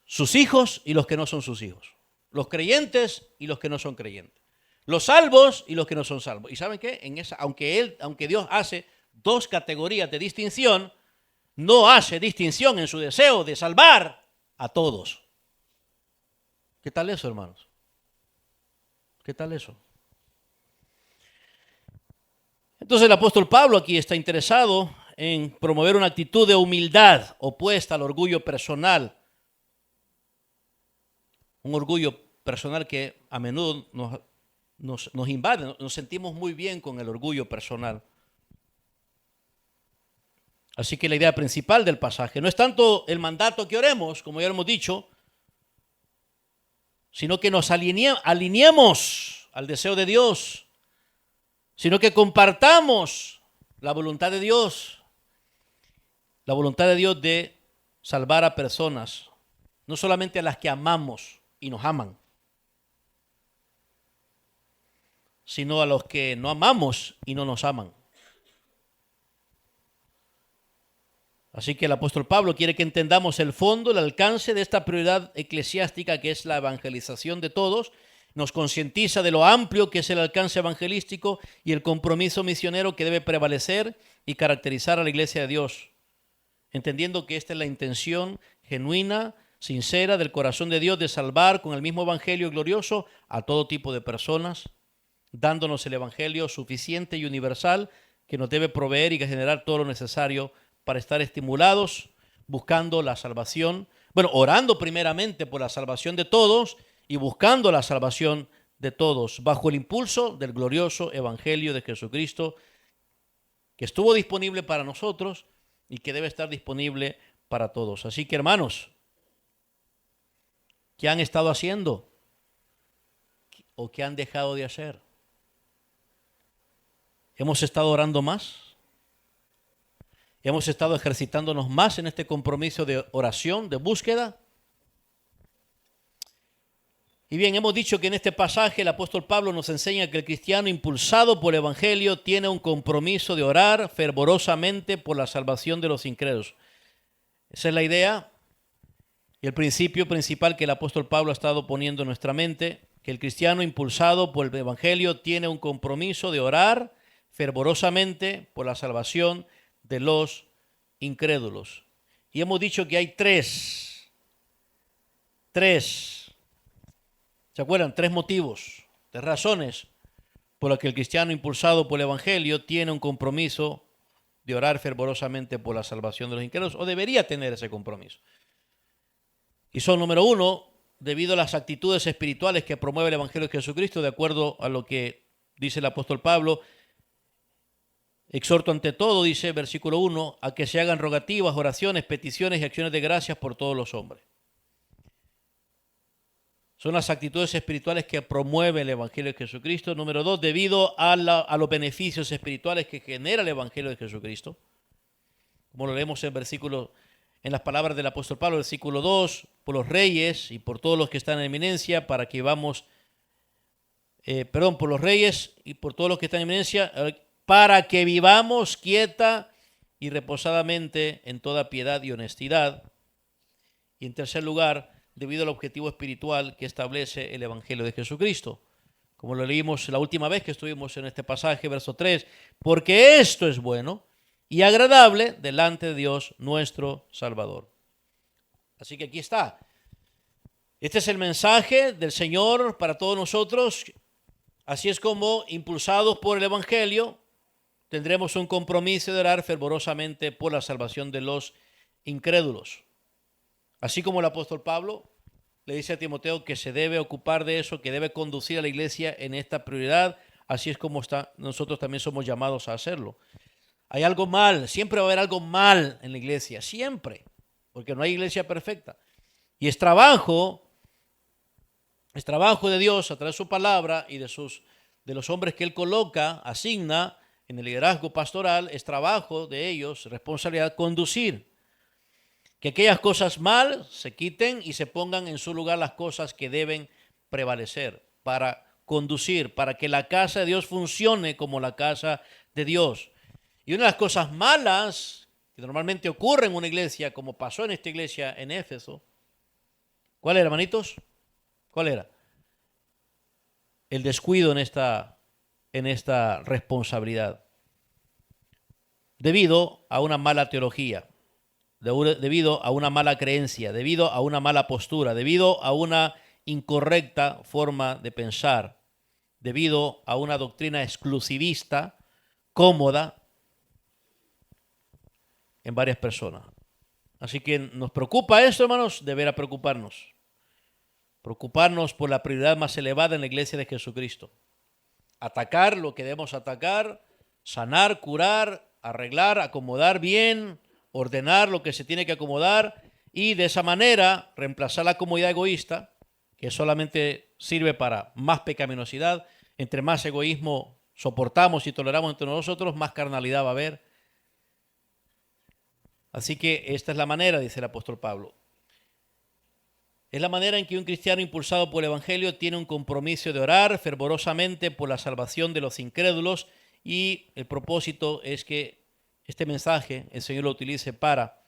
sus hijos y los que no son sus hijos, los creyentes y los que no son creyentes, los salvos y los que no son salvos. ¿Y saben qué? Aunque Dios hace dos categorías de distinción, no hace distinción en su deseo de salvar a todos. ¿Qué tal eso, hermanos? ¿Qué tal eso? Entonces el apóstol Pablo aquí está interesado en promover una actitud de humildad opuesta al orgullo personal. Un orgullo personal que a menudo nos invade, nos sentimos muy bien con el orgullo personal. Así que la idea principal del pasaje no es tanto el mandato que oremos, como ya hemos dicho, sino que nos alineemos al deseo de Dios, sino que compartamos la voluntad de Dios de salvar a personas, no solamente a las que amamos y nos aman, sino a los que no amamos y no nos aman. Así que el apóstol Pablo quiere que entendamos el fondo, el alcance de esta prioridad eclesiástica que es la evangelización de todos. Nos concientiza de lo amplio que es el alcance evangelístico y el compromiso misionero que debe prevalecer y caracterizar a la iglesia de Dios, entendiendo que esta es la intención genuina, sincera del corazón de Dios de salvar con el mismo evangelio glorioso a todo tipo de personas, dándonos el evangelio suficiente y universal que nos debe proveer y generar todo lo necesario para estar estimulados, buscando la salvación, orando primeramente por la salvación de todos y buscando la salvación de todos, bajo el impulso del glorioso evangelio de Jesucristo, que estuvo disponible para nosotros y que debe estar disponible para todos. Así que, hermanos, ¿qué han estado haciendo o qué han dejado de hacer? ¿Hemos estado orando más? ¿Hemos estado ejercitándonos más en este compromiso de oración, de búsqueda? Y bien, hemos dicho que en este pasaje el apóstol Pablo nos enseña que el cristiano impulsado por el evangelio tiene un compromiso de orar fervorosamente por la salvación de los incrédulos. Esa es la idea y el principio principal que el apóstol Pablo ha estado poniendo en nuestra mente, que el cristiano impulsado por el evangelio tiene un compromiso de orar fervorosamente por la salvación de los incrédulos. Y hemos dicho que hay tres, ¿se acuerdan? Tres motivos, tres razones por las que el cristiano impulsado por el evangelio tiene un compromiso de orar fervorosamente por la salvación de los incrédulos, o debería tener ese compromiso. Y son, número uno, debido a las actitudes espirituales que promueve el evangelio de Jesucristo, de acuerdo a lo que dice el apóstol Pablo. Exhorto ante todo, dice versículo 1, a que se hagan rogativas, oraciones, peticiones y acciones de gracias por todos los hombres. Son las actitudes espirituales que promueve el evangelio de Jesucristo. Número 2, debido a los beneficios espirituales que genera el evangelio de Jesucristo. Como lo leemos en las palabras del apóstol Pablo, versículo 2, por los reyes y por todos los que están en eminencia, por los reyes y por todos los que están en eminencia, para que vivamos quieta y reposadamente en toda piedad y honestidad. Y en tercer lugar, debido al objetivo espiritual que establece el evangelio de Jesucristo. Como lo leímos la última vez que estuvimos en este pasaje, verso 3, porque esto es bueno y agradable delante de Dios nuestro Salvador. Así que aquí está. Este es el mensaje del Señor para todos nosotros. Así es como, impulsados por el evangelio, tendremos un compromiso de orar fervorosamente por la salvación de los incrédulos. Así como el apóstol Pablo le dice a Timoteo que se debe ocupar de eso, que debe conducir a la iglesia en esta prioridad. Así es como nosotros también somos llamados a hacerlo. Hay algo mal, siempre va a haber algo mal en la iglesia, siempre, porque no hay iglesia perfecta. Y es trabajo de Dios a través de su palabra y de los hombres que Él coloca, asigna en el liderazgo pastoral, es trabajo de ellos, responsabilidad, conducir. Que aquellas cosas mal se quiten y se pongan en su lugar las cosas que deben prevalecer para conducir, para que la casa de Dios funcione como la casa de Dios. Y una de las cosas malas que normalmente ocurre en una iglesia, como pasó en esta iglesia en Éfeso, ¿cuál era, hermanitos? ¿Cuál era? El descuido en esta responsabilidad. Debido a una mala teología, debido a una mala creencia, debido a una mala postura, debido a una incorrecta forma de pensar, debido a una doctrina exclusivista, cómoda, en varias personas. Así que nos preocupa esto, hermanos, deberá preocuparnos. Preocuparnos por la prioridad más elevada en la iglesia de Jesucristo. Atacar lo que debemos atacar, sanar, curar, arreglar, acomodar bien, ordenar lo que se tiene que acomodar y de esa manera reemplazar la comodidad egoísta, que solamente sirve para más pecaminosidad. Entre más egoísmo soportamos y toleramos entre nosotros, más carnalidad va a haber. Así que esta es la manera, dice el apóstol Pablo. Es la manera en que un cristiano impulsado por el Evangelio tiene un compromiso de orar fervorosamente por la salvación de los incrédulos, y el propósito es que este mensaje el Señor lo utilice para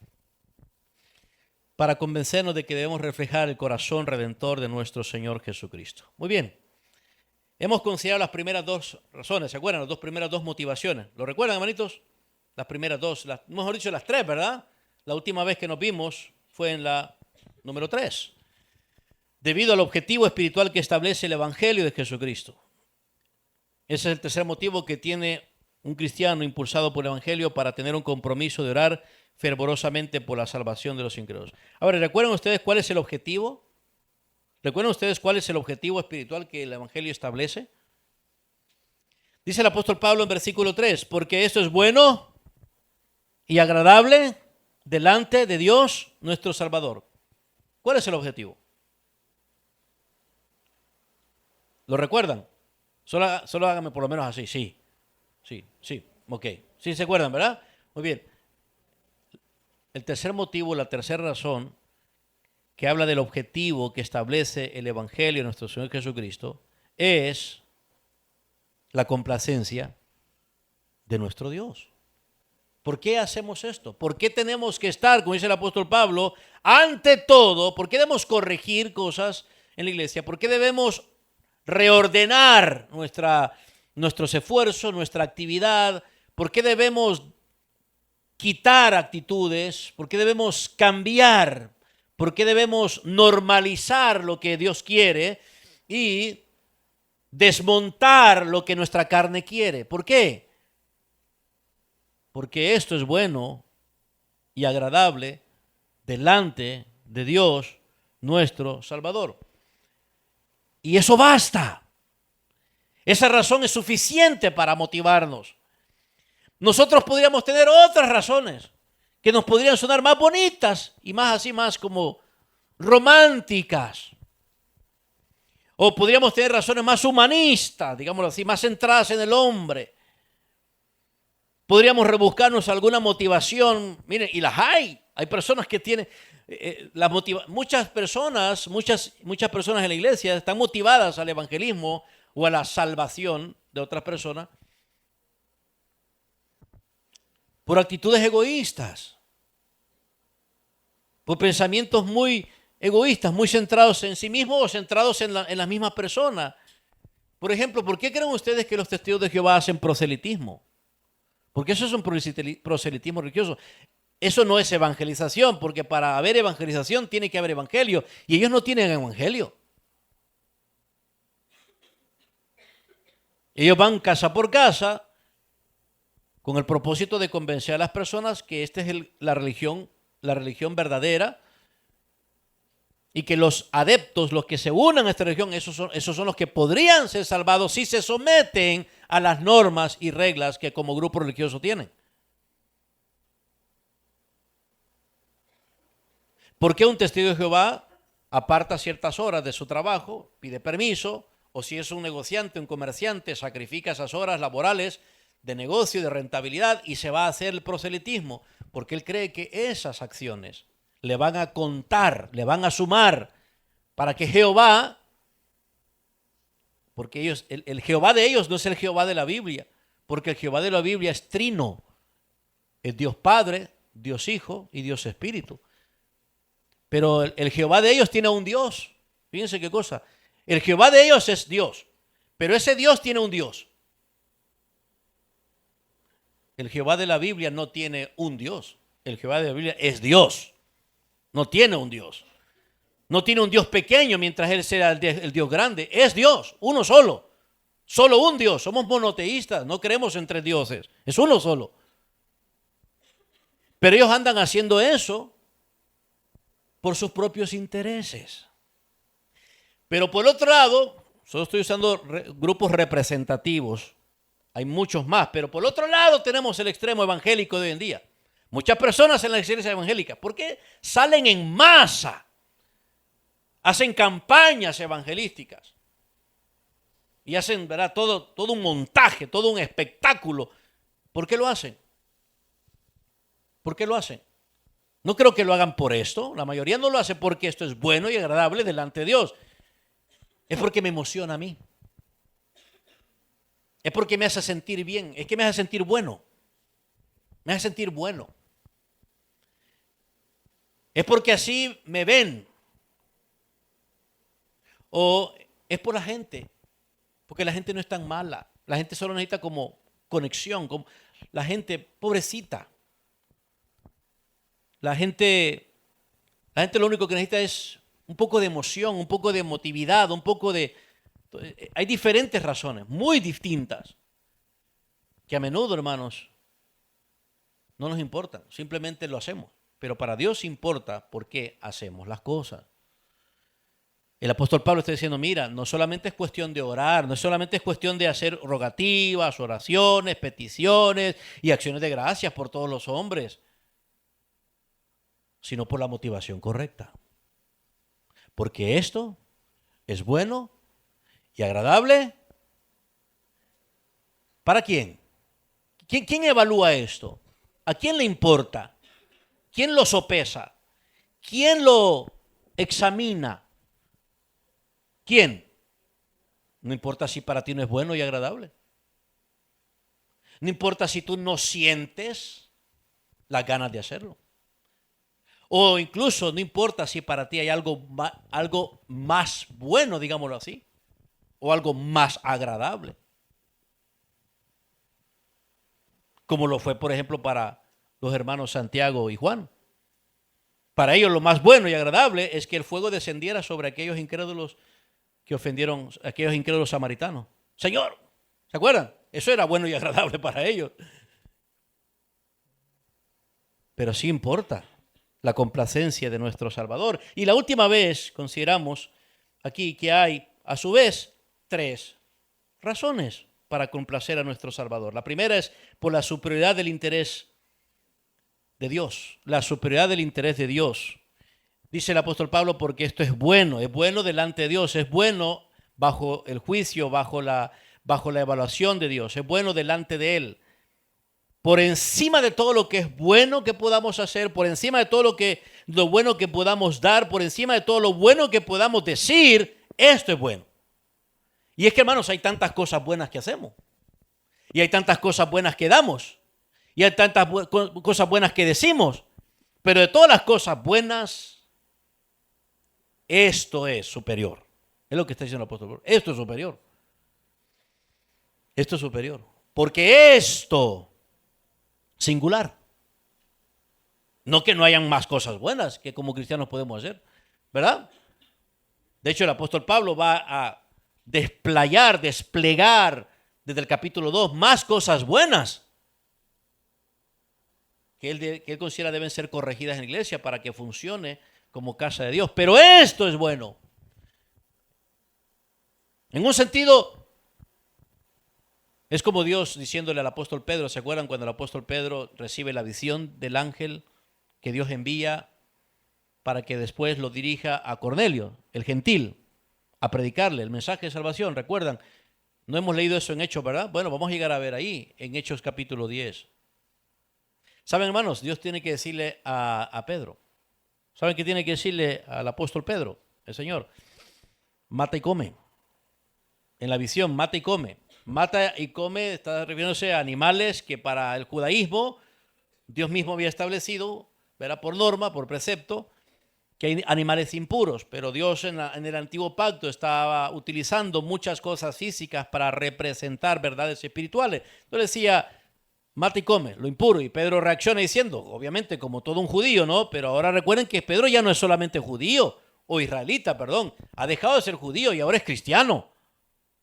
convencernos de que debemos reflejar el corazón redentor de nuestro Señor Jesucristo. Muy bien. Hemos considerado las primeras dos razones, ¿se acuerdan? Las dos primeras dos motivaciones. ¿Lo recuerdan, hermanitos? Las primeras dos, mejor dicho, las tres, ¿verdad? La última vez que nos vimos fue en la número 3. Debido al objetivo espiritual que establece el Evangelio de Jesucristo. Ese es el tercer motivo que tiene un cristiano impulsado por el Evangelio para tener un compromiso de orar fervorosamente por la salvación de los incrédulos. Ahora, ¿recuerdan ustedes cuál es el objetivo? ¿Recuerdan ustedes cuál es el objetivo espiritual que el Evangelio establece? Dice el apóstol Pablo en versículo 3, porque esto es bueno y agradable delante de Dios nuestro Salvador. ¿Cuál es el objetivo? ¿Lo recuerdan? Solo háganme por lo menos así, sí, ok. Sí se acuerdan, ¿verdad? Muy bien. El tercer motivo, la tercera razón que habla del objetivo que establece el Evangelio de nuestro Señor Jesucristo es la complacencia de nuestro Dios. ¿Por qué hacemos esto? ¿Por qué tenemos que estar, como dice el apóstol Pablo, ante todo? ¿Por qué debemos corregir cosas en la iglesia? ¿Por qué debemos reordenar nuestros esfuerzos, nuestra actividad? ¿Por qué debemos quitar actitudes? ¿Por qué debemos cambiar? ¿Por qué debemos normalizar lo que Dios quiere y desmontar lo que nuestra carne quiere? ¿Por qué? Porque esto es bueno y agradable delante de Dios, nuestro Salvador. Y eso basta. Esa razón es suficiente para motivarnos. Nosotros podríamos tener otras razones que nos podrían sonar más bonitas y más como románticas. O podríamos tener razones más humanistas, digámoslo así, más centradas en el hombre. Podríamos rebuscarnos alguna motivación. Miren, y las hay. Hay personas que tienen muchas personas en la iglesia están motivadas al evangelismo o a la salvación de otras personas por actitudes egoístas, por pensamientos muy egoístas, muy centrados en sí mismos o centrados en las mismas personas. Por ejemplo, ¿por qué creen ustedes que los testigos de Jehová hacen proselitismo? Porque eso es un proselitismo religioso. Eso no es evangelización, porque para haber evangelización tiene que haber evangelio, y ellos no tienen evangelio. Ellos van casa por casa con el propósito de convencer a las personas que esta es la religión verdadera, Y que los adeptos, los que se unan a esta religión, esos son los que podrían ser salvados si se someten a las normas y reglas que como grupo religioso tienen. ¿Por qué un testigo de Jehová aparta ciertas horas de su trabajo, pide permiso, o si es un negociante, un comerciante, sacrifica esas horas laborales de negocio y de rentabilidad y se va a hacer el proselitismo? Porque él cree que esas acciones le van a contar, le van a sumar para que Jehová, porque ellos, el Jehová de ellos no es el Jehová de la Biblia, porque el Jehová de la Biblia es trino, es Dios Padre, Dios Hijo y Dios Espíritu. Pero el Jehová de ellos tiene un Dios. Fíjense qué cosa. El Jehová de ellos es Dios, pero ese Dios tiene un Dios. El Jehová de la Biblia no tiene un Dios. El Jehová de la Biblia es Dios. No tiene un Dios. No tiene un Dios pequeño mientras Él sea el Dios grande. Es Dios, uno solo. Solo un Dios. Somos monoteístas, no creemos en tres dioses. Es uno solo. Pero ellos andan haciendo eso por sus propios intereses. Pero por otro lado, solo estoy usando grupos representativos. Hay muchos más, pero por otro lado tenemos el extremo evangélico de hoy en día. Muchas personas en las iglesias evangélicas, ¿por qué salen en masa? Hacen campañas evangelísticas y hacen, ¿verdad?, todo un montaje, todo un espectáculo. ¿Por qué lo hacen? ¿Por qué lo hacen? No creo que lo hagan por esto. La mayoría no lo hace porque esto es bueno y agradable delante de Dios. Es porque me emociona a mí. Es porque me hace sentir bien. Es que me hace sentir bueno. Me hace sentir bueno. Es porque así me ven. O es por la gente. Porque la gente no es tan mala. La gente solo necesita como conexión. Como la gente pobrecita. La gente lo único que necesita es un poco de emoción, un poco de emotividad, un poco de... Hay diferentes razones, muy distintas, que a menudo, hermanos, no nos importan, simplemente lo hacemos. Pero para Dios importa por qué hacemos las cosas. El apóstol Pablo está diciendo, mira, no solamente es cuestión de orar, no solamente es cuestión de hacer rogativas, oraciones, peticiones y acciones de gracias por todos los hombres, sino por la motivación correcta. Porque esto es bueno y agradable. ¿Para quién? ¿Quién evalúa esto? ¿A quién le importa? ¿Quién lo sopesa? ¿Quién lo examina? ¿Quién? No importa si para ti no es bueno y agradable. No importa si tú no sientes las ganas de hacerlo. O incluso no importa si para ti hay algo más bueno, digámoslo así, o algo más agradable. Como lo fue, por ejemplo, para los hermanos Santiago y Juan. Para ellos lo más bueno y agradable es que el fuego descendiera sobre aquellos incrédulos que ofendieron, aquellos incrédulos samaritanos. Señor, ¿se acuerdan? Eso era bueno y agradable para ellos. Pero sí importa la complacencia de nuestro Salvador. Y la última vez consideramos aquí que hay, a su vez, 3 razones para complacer a nuestro Salvador. La primera es por la superioridad del interés de Dios, la superioridad del interés de Dios. Dice el apóstol Pablo, porque esto es bueno delante de Dios, es bueno bajo el juicio, bajo la evaluación de Dios, es bueno delante de Él. Por encima de todo lo que es bueno que podamos hacer, por encima de todo lo bueno que podamos dar, por encima de todo lo bueno que podamos decir, esto es bueno. Y es que, hermanos, hay tantas cosas buenas que hacemos. Y hay tantas cosas buenas que damos. Y hay tantas cosas buenas que decimos. Pero de todas las cosas buenas, esto es superior. Es lo que está diciendo el apóstol Pablo. Esto es superior. Esto es superior. Porque esto... singular. No que no hayan más cosas buenas que como cristianos podemos hacer, ¿verdad? De hecho, el apóstol Pablo va a desplegar desde el capítulo 2 más cosas buenas que él considera deben ser corregidas en la iglesia para que funcione como casa de Dios. Pero esto es bueno. En un sentido, es como Dios diciéndole al apóstol Pedro. ¿Se acuerdan cuando el apóstol Pedro recibe la visión del ángel que Dios envía para que después lo dirija a Cornelio, el gentil, a predicarle el mensaje de salvación? ¿Recuerdan? No hemos leído eso en Hechos, ¿verdad? Bueno, vamos a llegar a ver ahí, en Hechos capítulo 10. ¿Saben, hermanos? Dios tiene que decirle a Pedro. ¿Saben qué tiene que decirle al apóstol Pedro? El Señor. Mata y come. En la visión, mata y come. Mata y come está refiriéndose a animales que para el judaísmo Dios mismo había establecido, ¿verdad? Por norma, por precepto, que hay animales impuros, pero Dios en el antiguo pacto estaba utilizando muchas cosas físicas para representar verdades espirituales. Entonces decía, mata y come, lo impuro. Y Pedro reacciona diciendo, obviamente como todo un judío, ¿no? Pero ahora recuerden que Pedro ya no es solamente judío, o israelita, perdón. Ha dejado de ser judío y ahora es cristiano.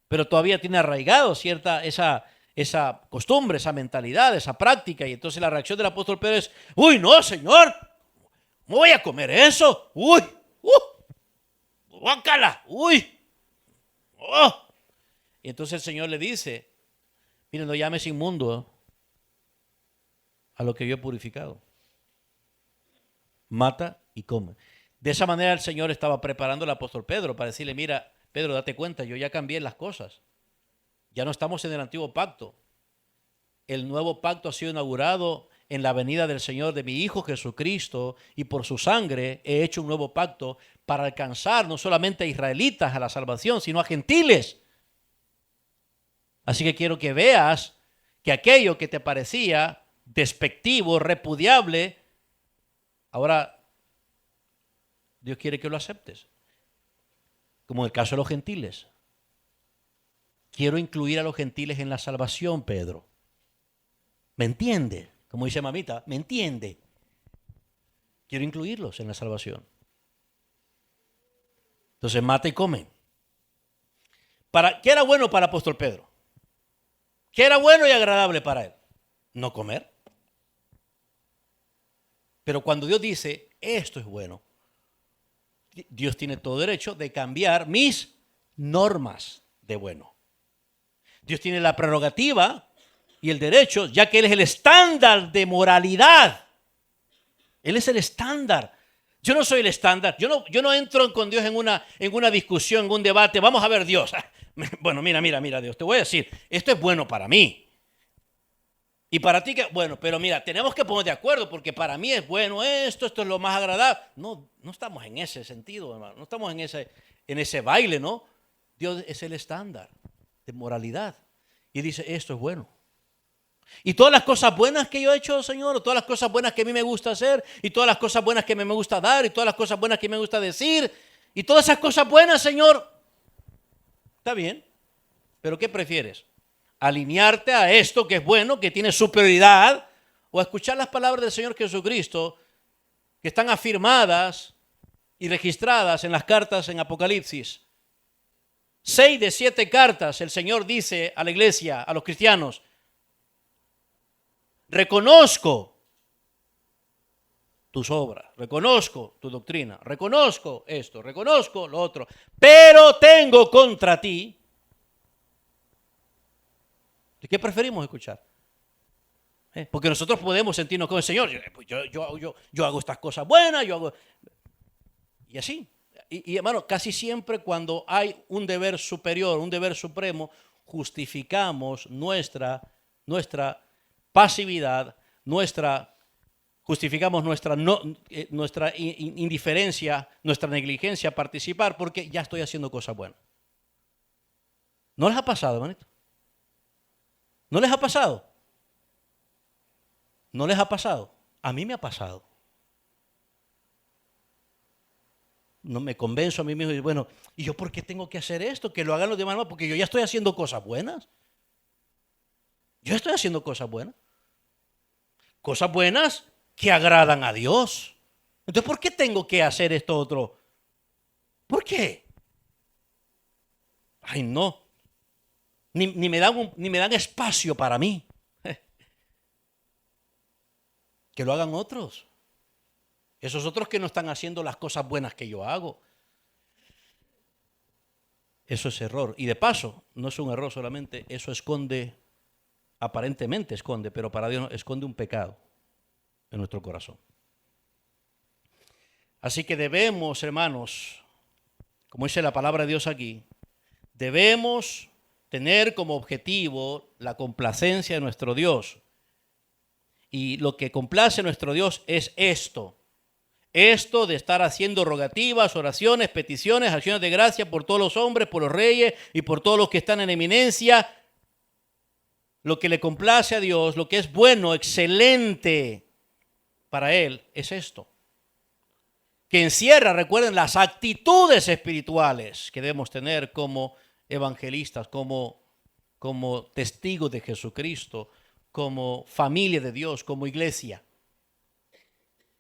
Pero todavía tiene arraigado cierta esa costumbre, esa mentalidad, esa práctica. Y entonces la reacción del apóstol Pedro es, uy, no, Señor, ¿cómo voy a comer eso? Uy, guácala, uy, oh. Y entonces el Señor le dice, miren, no llames inmundo a lo que yo he purificado. Mata y come. De esa manera el Señor estaba preparando al apóstol Pedro para decirle, mira, Pedro, date cuenta, yo ya cambié las cosas. Ya no estamos en el antiguo pacto. El nuevo pacto ha sido inaugurado en la venida del Señor de mi Hijo Jesucristo, y por su sangre he hecho un nuevo pacto para alcanzar no solamente a israelitas a la salvación, sino a gentiles. Así que quiero que veas que aquello que te parecía despectivo, repudiable, ahora Dios quiere que lo aceptes. Como en el caso de los gentiles. Quiero incluir a los gentiles en la salvación, Pedro. ¿Me entiende? Como dice mamita, ¿me entiende? Quiero incluirlos en la salvación. Entonces mata y come. ¿Qué era bueno para el apóstol Pedro? ¿Qué era bueno y agradable para él? No comer. Pero cuando Dios dice, esto es bueno, Dios tiene todo derecho de cambiar mis normas de bueno. Dios tiene la prerrogativa y el derecho, ya que Él es el estándar de moralidad. Él es el estándar. Yo no soy el estándar. Yo no entro con Dios en una discusión, en un debate. Vamos a ver Dios. Bueno, mira, Dios. Te voy a decir, esto es bueno para mí. Y para ti, bueno, pero mira, tenemos que poner de acuerdo porque para mí es bueno esto es lo más agradable. No estamos en ese sentido, hermano. No estamos en ese baile, ¿no? Dios es el estándar de moralidad. Y dice, esto es bueno. Y todas las cosas buenas que yo he hecho, Señor, o todas las cosas buenas que a mí me gusta hacer, y todas las cosas buenas que me gusta dar, y todas las cosas buenas que me gusta decir, y todas esas cosas buenas, Señor, está bien, pero ¿qué prefieres? ¿Alinearte a esto que es bueno, que tiene superioridad, o a escuchar las palabras del Señor Jesucristo, que están afirmadas y registradas en las cartas en Apocalipsis? 6 de 7 cartas el Señor dice a la iglesia, a los cristianos, reconozco tus obras, reconozco tu doctrina, reconozco esto, reconozco lo otro, pero tengo contra ti. ¿De qué preferimos escuchar? Porque nosotros podemos sentirnos con el Señor. Yo hago estas cosas buenas, yo hago... Y así. Y hermano, casi siempre cuando hay un deber superior, un deber supremo, justificamos nuestra pasividad, justificamos nuestra indiferencia, nuestra negligencia a participar porque ya estoy haciendo cosas buenas. ¿No les ha pasado, hermanito? ¿No les ha pasado? ¿No les ha pasado? A mí me ha pasado. No me convenzo a mí mismo y bueno, ¿y yo por qué tengo que hacer esto? Que lo hagan los demás, porque yo ya estoy haciendo cosas buenas. Yo estoy haciendo cosas buenas. Cosas buenas que agradan a Dios. Entonces, ¿por qué tengo que hacer esto otro? ¿Por qué? Ay, no. Ni me dan espacio para mí. Que lo hagan otros. Esos otros que no están haciendo las cosas buenas que yo hago. Eso es error. Y de paso, no es un error solamente, eso esconde, aparentemente esconde, pero para Dios esconde un pecado en nuestro corazón. Así que debemos, hermanos, como dice la palabra de Dios aquí, debemos tener como objetivo la complacencia de nuestro Dios. Y lo que complace a nuestro Dios es esto de estar haciendo rogativas, oraciones, peticiones, acciones de gracia por todos los hombres, por los reyes y por todos los que están en eminencia. Lo que le complace a Dios, lo que es bueno, excelente para Él, es esto. Que encierra, recuerden, las actitudes espirituales que debemos tener como evangelistas, como testigos de Jesucristo, como familia de Dios, como iglesia.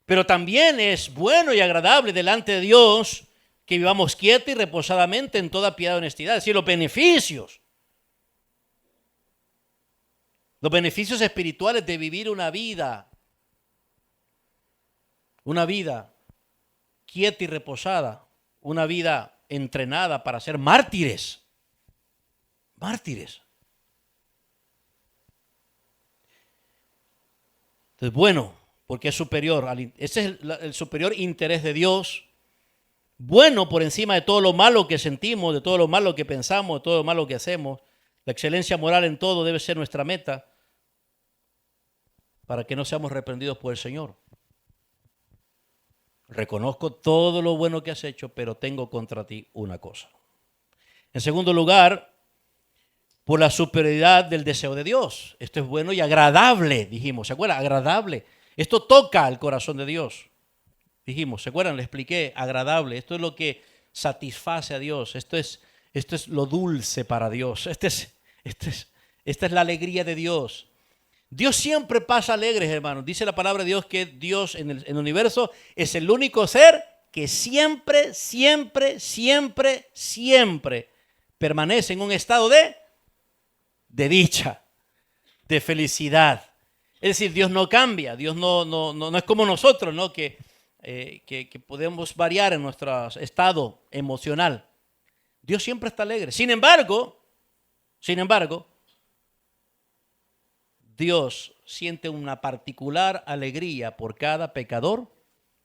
Pero también es bueno y agradable delante de Dios que vivamos quietos y reposadamente en toda piedad y honestidad. Es decir, los beneficios espirituales de vivir una vida quieta y reposada, una vida entrenada para ser mártires. Mártires. Entonces, bueno, porque es superior. Ese es el superior interés de Dios. Bueno por encima de todo lo malo que sentimos, de todo lo malo que pensamos, de todo lo malo que hacemos. La excelencia moral en todo debe ser nuestra meta para que no seamos reprendidos por el Señor. Reconozco todo lo bueno que has hecho, pero tengo contra ti una cosa. En segundo lugar, por la superioridad del deseo de Dios. Esto es bueno y agradable, dijimos. ¿Se acuerdan? Agradable. Esto toca el corazón de Dios. Dijimos, ¿se acuerdan? Le expliqué, agradable. Esto es lo que satisface a Dios. Esto es lo dulce para Dios. Esta es la alegría de Dios. Dios siempre pasa alegres, hermanos. Dice la palabra de Dios que Dios en el universo es el único ser que siempre permanece en un estado de dicha, de felicidad. Es decir, Dios no cambia. Dios no es como nosotros, ¿no? Que podemos variar en nuestro estado emocional. Dios siempre está alegre. Sin embargo, Dios siente una particular alegría por cada pecador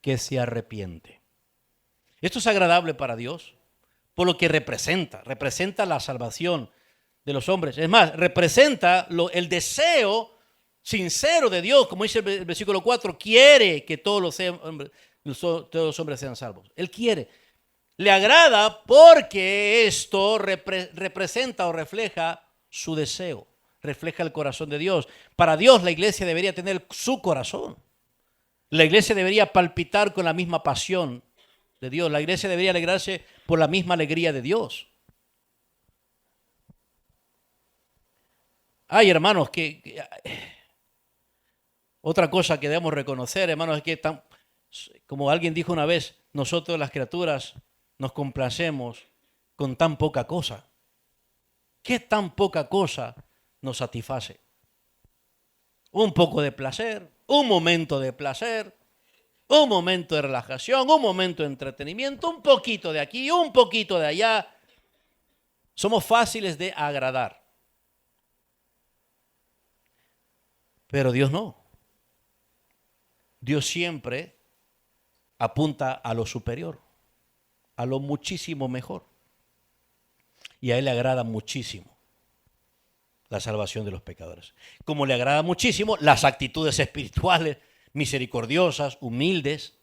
que se arrepiente. Esto es agradable para Dios, por lo que representa la salvación de los hombres. Es más, representa el deseo sincero de Dios, como dice el versículo 4, quiere que todos los hombres sean salvos. Él quiere. Le agrada porque esto representa o refleja su deseo. Refleja el corazón de Dios. Para Dios la iglesia debería tener su corazón. La iglesia debería palpitar con la misma pasión de Dios. La iglesia debería alegrarse por la misma alegría de Dios. Ay, hermanos, otra cosa que debemos reconocer, hermanos, es que como alguien dijo una vez, nosotros las criaturas nos complacemos con tan poca cosa. ¿Qué tan poca cosa nos satisface? Un poco de placer, un momento de placer, un momento de relajación, un momento de entretenimiento, un poquito de aquí, un poquito de allá. Somos fáciles de agradar. Pero Dios no. Dios siempre apunta a lo superior, a lo muchísimo mejor. Y a Él le agrada muchísimo la salvación de los pecadores. Como le agrada muchísimo las actitudes espirituales, misericordiosas, humildes,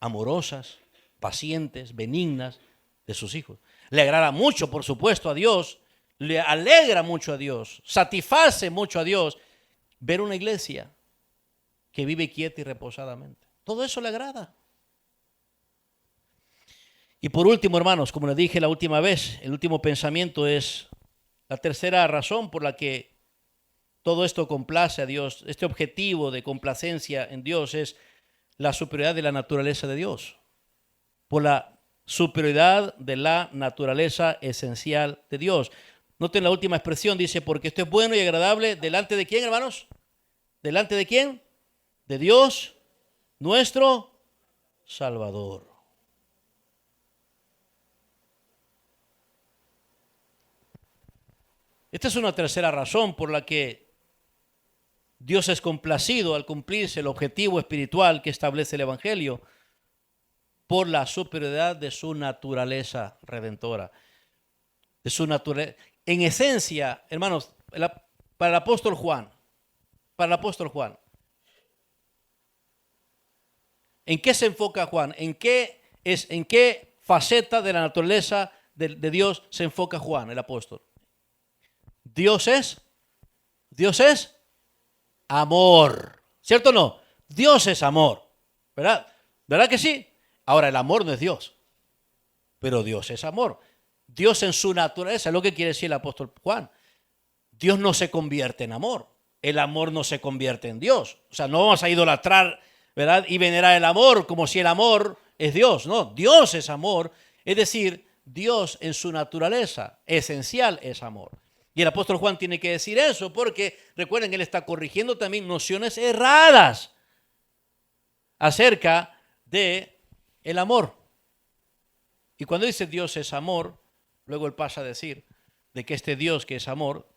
amorosas, pacientes, benignas de sus hijos. Le agrada mucho, por supuesto, a Dios, le alegra mucho a Dios, satisface mucho a Dios ver una iglesia que vive quieta y reposadamente. Todo eso le agrada. Y por último, hermanos, como les dije la última vez, el último pensamiento es la tercera razón por la que todo esto complace a Dios. Este objetivo de complacencia en Dios es la superioridad de la naturaleza de Dios. Por la superioridad de la naturaleza esencial de Dios. Noten la última expresión, dice, porque esto es bueno y agradable, ¿delante de quién, hermanos? ¿Delante de quién? De Dios, nuestro Salvador. Esta es una tercera razón por la que Dios es complacido al cumplirse el objetivo espiritual que establece el Evangelio por la superioridad de su naturaleza redentora. De su naturaleza. En esencia, hermanos, para el apóstol Juan, ¿en qué se enfoca Juan? ¿En qué faceta de la naturaleza de Dios se enfoca Juan, el apóstol? Dios es amor. ¿Cierto o no? Dios es amor. ¿Verdad? ¿Verdad que sí? Ahora, el amor no es Dios, pero Dios es amor. Dios en su naturaleza, es lo que quiere decir el apóstol Juan. Dios no se convierte en amor. El amor no se convierte en Dios. O sea, no vamos a idolatrar, ¿verdad? Y venerar el amor como si el amor es Dios. No, Dios es amor. Es decir, Dios en su naturaleza esencial es amor. Y el apóstol Juan tiene que decir eso porque, recuerden, él está corrigiendo también nociones erradas acerca de el amor. Y cuando dice Dios es amor, luego él pasa a decir de que este Dios que es amor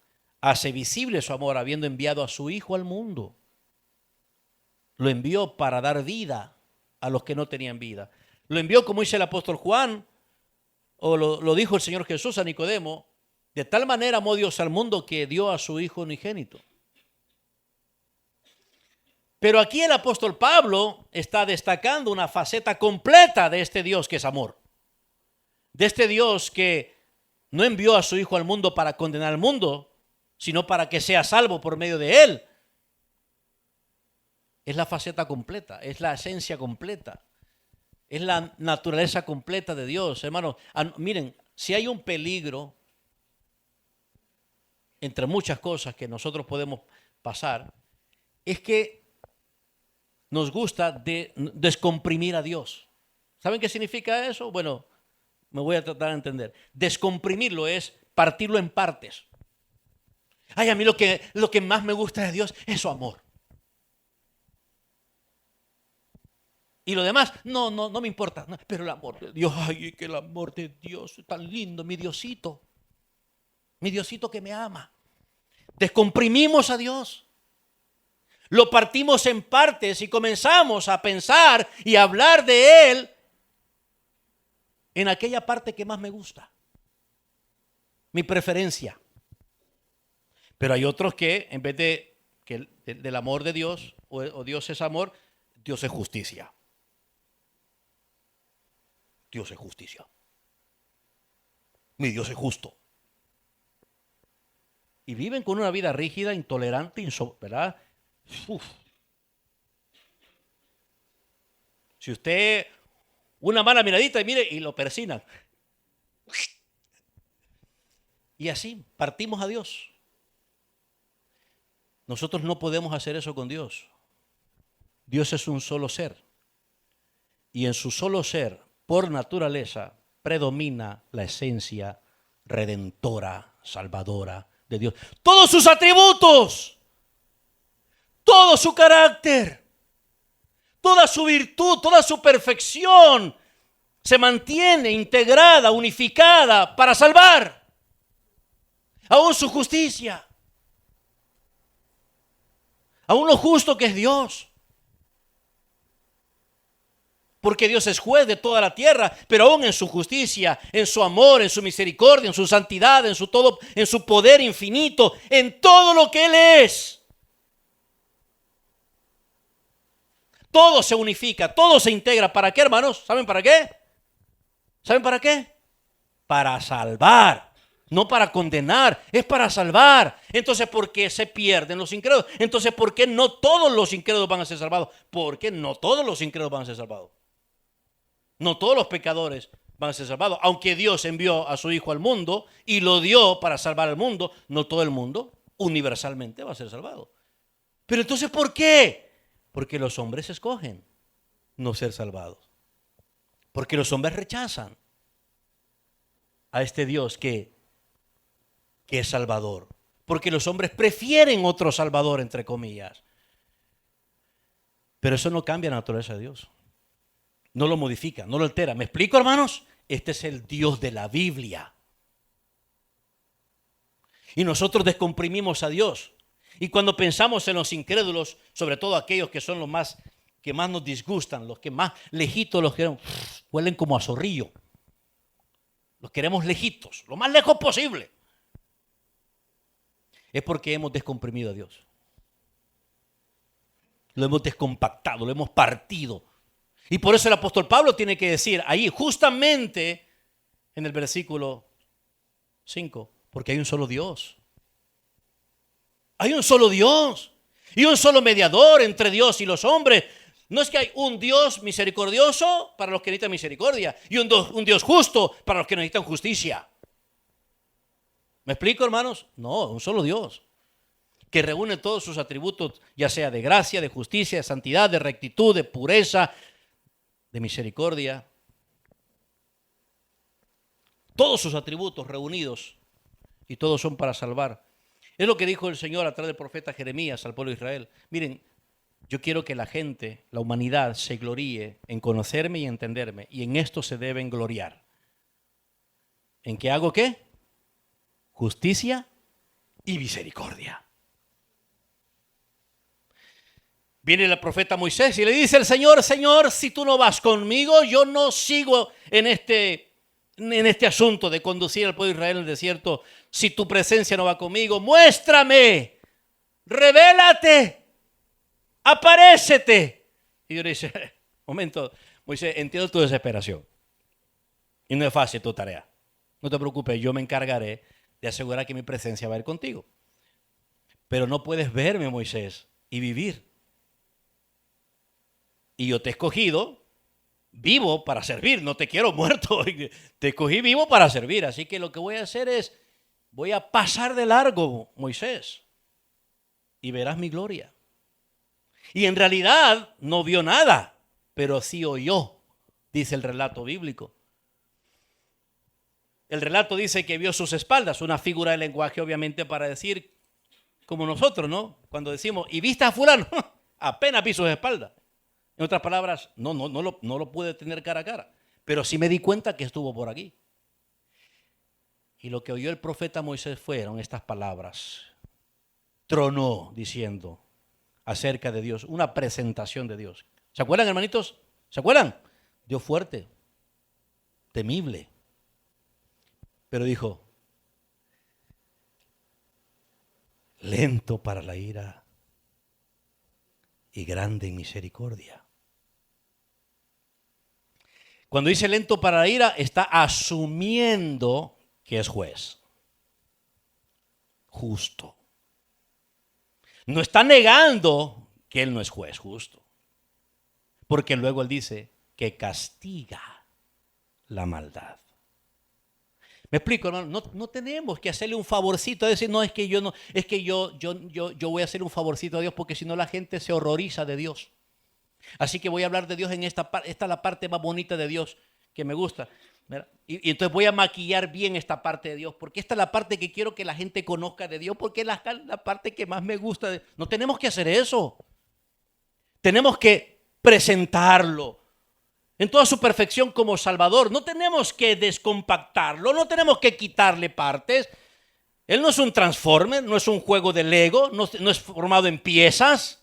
hace visible su amor habiendo enviado a su Hijo al mundo. Lo envió para dar vida a los que no tenían vida. Lo envió, como dice el apóstol Juan, o lo dijo el Señor Jesús a Nicodemo, de tal manera amó Dios al mundo que dio a su Hijo unigénito. Pero aquí el apóstol Pablo está destacando una faceta completa de este Dios que es amor. De este Dios que no envió a su Hijo al mundo para condenar al mundo, sino para que sea salvo por medio de él. Es la faceta completa, es la esencia completa, es la naturaleza completa de Dios. Hermanos, miren, si hay un peligro, entre muchas cosas que nosotros podemos pasar, es que nos gusta descomprimir a Dios. ¿Saben qué significa eso? Bueno, me voy a tratar de entender. Descomprimirlo es partirlo en partes. Ay, a mí lo que más me gusta de Dios es su amor. Y lo demás, no me importa. No, pero el amor de Dios, ay, que el amor de Dios es tan lindo, mi Diosito que me ama. Descomprimimos a Dios. Lo partimos en partes y comenzamos a pensar y a hablar de Él en aquella parte que más me gusta. Mi preferencia. Pero hay otros que en vez del amor de Dios o Dios es amor, Dios es justicia. Dios es justicia. Mi Dios es justo. Y viven con una vida rígida, intolerante, ¿verdad? Uf. Si usted una mala miradita y mire y lo persinan. Y así partimos a Dios. Nosotros no podemos hacer eso con Dios. Dios es un solo ser. Y en su solo ser, por naturaleza, predomina la esencia redentora, salvadora de Dios. Todos sus atributos, todo su carácter, toda su virtud, toda su perfección se mantiene integrada, unificada para salvar. Aún su justicia, aún lo justo que es Dios. Porque Dios es juez de toda la tierra, pero aún en su justicia, en su amor, en su misericordia, en su santidad, en su poder infinito, en todo lo que Él es. Todo se unifica, todo se integra. ¿Para qué, hermanos? ¿Saben para qué? ¿Saben para qué? Para salvar, no para condenar, es para salvar. Entonces, ¿por qué se pierden los incrédulos? Entonces, ¿por qué no todos los incrédulos van a ser salvados? Porque no todos los incrédulos van a ser salvados. No todos los pecadores van a ser salvados. Aunque Dios envió a su Hijo al mundo y lo dio para salvar al mundo, no todo el mundo universalmente va a ser salvado. Pero entonces, ¿por qué? Porque los hombres escogen no ser salvados. Porque los hombres rechazan a este Dios que es salvador. Porque los hombres prefieren otro salvador, entre comillas. Pero eso no cambia la naturaleza de Dios. No lo modifica, no lo altera. ¿Me explico, hermanos? Este es el Dios de la Biblia. Y nosotros descomprimimos a Dios. Y cuando pensamos en los incrédulos, sobre todo aquellos que son los más, que más nos disgustan, los que más lejitos los queremos, huelen como a zorrillo. Los queremos lejitos, lo más lejos posible. Es porque hemos descomprimido a Dios. Lo hemos descompactado, lo hemos partido. Y por eso el apóstol Pablo tiene que decir ahí, justamente en el versículo 5, porque hay un solo Dios. Hay un solo Dios y un solo mediador entre Dios y los hombres. No es que hay un Dios misericordioso para los que necesitan misericordia y un Dios justo para los que necesitan justicia. ¿Me explico, hermanos? No, un solo Dios que reúne todos sus atributos, ya sea de gracia, de justicia, de santidad, de rectitud, de pureza, de misericordia. Todos sus atributos reunidos y todos son para salvar. Es lo que dijo el Señor a través del profeta Jeremías al pueblo de Israel. Miren, yo quiero que la gente, la humanidad, se gloríe en conocerme y entenderme. Y en esto se deben gloriar. ¿En qué hago qué? Justicia y misericordia. Viene el profeta Moisés y le dice al Señor, Señor, si tú no vas conmigo, yo no sigo en este asunto de conducir al pueblo de Israel en el desierto. Si tu presencia no va conmigo, muéstrame, revélate, aparécete. Y Dios le dice, momento, Moisés, entiendo tu desesperación. Y no es fácil tu tarea. No te preocupes, yo me encargaré de asegurar que mi presencia va a ir contigo. Pero no puedes verme, Moisés, y vivir. Y yo te he escogido vivo para servir, no te quiero muerto. Te escogí vivo para servir. Así que lo que voy a hacer es, voy a pasar de largo, Moisés, y verás mi gloria. Y en realidad no vio nada, pero sí oyó, dice el relato bíblico. El relato dice que vio sus espaldas, una figura de lenguaje obviamente para decir, como nosotros, ¿no? Cuando decimos, ¿y viste a fulano? Apenas vi sus espaldas. En otras palabras, no lo pude tener cara a cara, pero sí me di cuenta que estuvo por aquí. Y lo que oyó el profeta Moisés fueron estas palabras. Tronó diciendo acerca de Dios, una presentación de Dios. ¿Se acuerdan, hermanitos? ¿Se acuerdan? Dios fuerte, temible. Pero dijo, lento para la ira y grande en misericordia. Cuando dice lento para la ira, está asumiendo que es juez. Justo. No está negando que él no es juez justo. Porque luego él dice que castiga la maldad. Me explico, hermano, no tenemos que hacerle un favorcito, decir, no, es que yo no, es que yo voy a hacer un favorcito a Dios porque si no la gente se horroriza de Dios. Así que voy a hablar de Dios en esta parte, esta es la parte más bonita de Dios que me gusta. Y entonces voy a maquillar bien esta parte de Dios, porque esta es la parte que quiero que la gente conozca de Dios, porque es la parte que más me gusta. No tenemos que hacer eso. Tenemos que presentarlo en toda su perfección como Salvador. No tenemos que descompactarlo, no tenemos que quitarle partes. Él no es un Transformer, no es un juego de Lego, no es formado en piezas.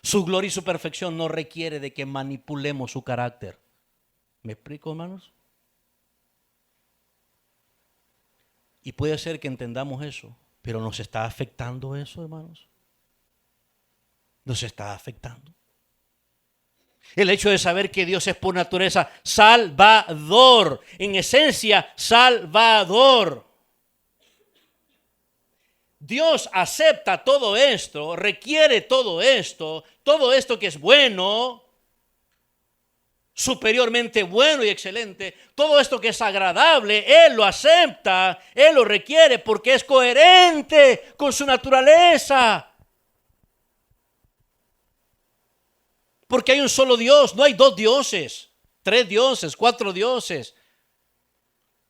Su gloria y su perfección no requiere de que manipulemos su carácter. ¿Me explico, hermanos? Y puede ser que entendamos eso, pero nos está afectando eso, hermanos. Nos está afectando. El hecho de saber que Dios es por naturaleza salvador, en esencia salvador. Dios acepta todo esto, requiere todo esto que es bueno, superiormente bueno y excelente, todo esto que es agradable, Él lo acepta, Él lo requiere porque es coherente con su naturaleza. Porque hay un solo Dios, no hay dos dioses, 3 dioses, 4 dioses.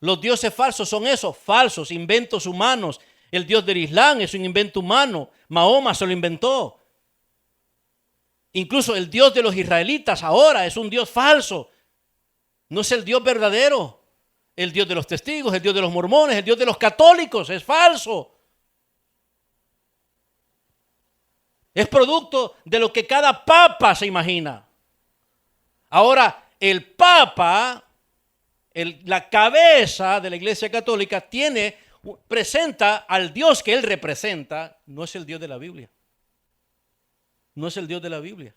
Los dioses falsos son esos, falsos, inventos humanos. El Dios del Islam es un invento humano, Mahoma se lo inventó. Incluso el Dios de los israelitas ahora es un Dios falso. No es el Dios verdadero. El Dios de los testigos, el Dios de los mormones, el Dios de los católicos es falso. Es producto de lo que cada papa se imagina. Ahora, el papa, la cabeza de la Iglesia Católica, presenta al Dios que él representa, no es el Dios de la Biblia. No es el Dios de la Biblia.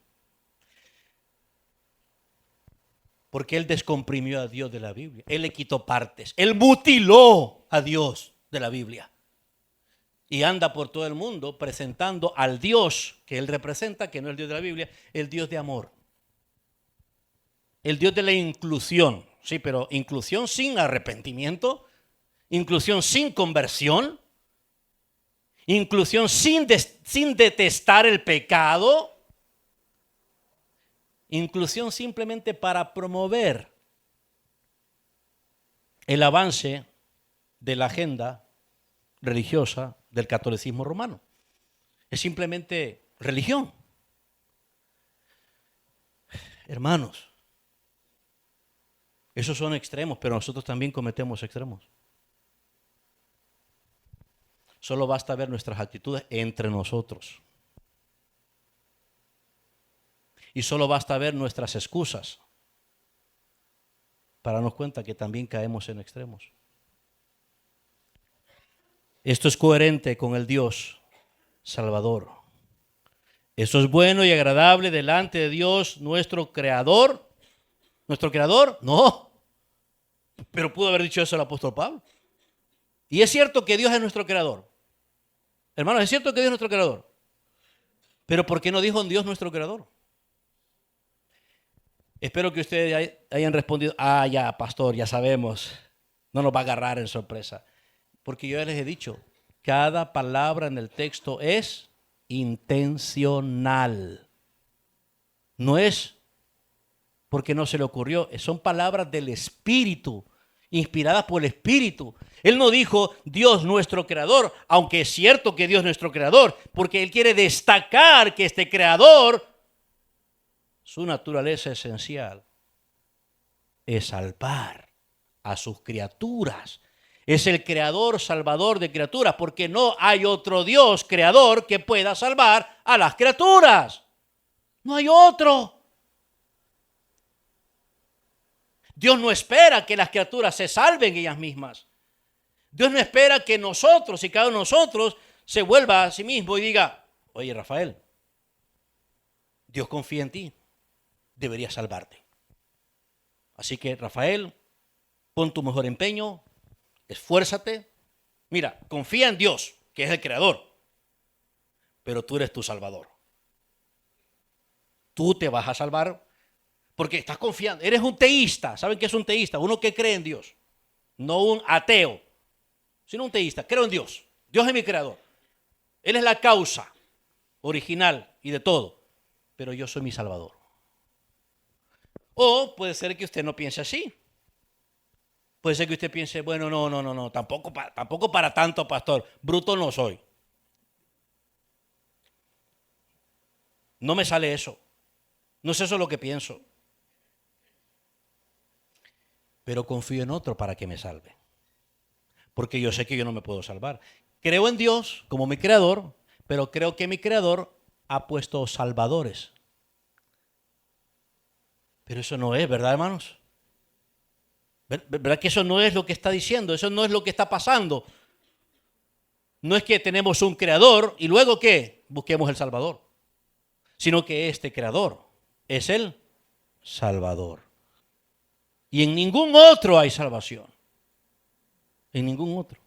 Porque él descomprimió a Dios de la Biblia. Él le quitó partes. Él mutiló a Dios de la Biblia. Y anda por todo el mundo presentando al Dios que él representa, que no es el Dios de la Biblia, el Dios de amor. El Dios de la inclusión. Sí, pero inclusión sin arrepentimiento. Inclusión sin conversión. Inclusión sin detestar el pecado. Inclusión simplemente para promover el avance de la agenda religiosa del catolicismo romano. Es simplemente religión. Hermanos, esos son extremos, pero nosotros también cometemos extremos. Solo basta ver nuestras actitudes entre nosotros. Y solo basta ver nuestras excusas para darnos cuenta que también caemos en extremos. Esto es coherente con el Dios Salvador. Esto es bueno y agradable delante de Dios, nuestro Creador. ¿Nuestro Creador? No. Pero pudo haber dicho eso el apóstol Pablo. Y es cierto que Dios es nuestro Creador. Hermanos, es cierto que Dios es nuestro Creador. Pero ¿por qué no dijo en Dios nuestro Creador? Espero que ustedes hayan respondido, ya, pastor, ya sabemos, no nos va a agarrar en sorpresa. Porque yo ya les he dicho, cada palabra en el texto es intencional. No es porque no se le ocurrió, son palabras del Espíritu, inspiradas por el Espíritu. Él no dijo Dios nuestro Creador, aunque es cierto que Dios es nuestro Creador, porque Él quiere destacar que este Creador, su naturaleza esencial es salvar a sus criaturas. Es el creador salvador de criaturas, porque no hay otro Dios creador que pueda salvar a las criaturas. No hay otro. Dios no espera que las criaturas se salven ellas mismas. Dios no espera que nosotros y cada uno de nosotros se vuelva a sí mismo y diga, oye, Rafael, Dios confía en ti. Debería salvarte. Así que, Rafael, pon tu mejor empeño, esfuérzate. Mira, confía en Dios, que es el creador, pero tú eres tu salvador. Tú te vas a salvar porque estás confiando. Eres un teísta. ¿Saben qué es un teísta? Uno que cree en Dios. No un ateo, sino un teísta. Creo en Dios. Dios es mi creador. Él es la causa original y de todo, pero yo soy mi salvador. O puede ser que usted no piense así. Puede ser que usted piense, bueno, no, tampoco para tanto, pastor. Bruto no soy. No me sale eso. No es eso lo que pienso. Pero confío en otro para que me salve. Porque yo sé que yo no me puedo salvar. Creo en Dios como mi creador, pero creo que mi creador ha puesto salvadores. Pero eso no es, ¿verdad, hermanos? ¿Verdad que eso no es lo que está diciendo? Eso no es lo que está pasando. No es que tenemos un creador y luego ¿qué? Busquemos el Salvador. Sino que este creador es el Salvador. Y en ningún otro hay salvación. En ningún otro.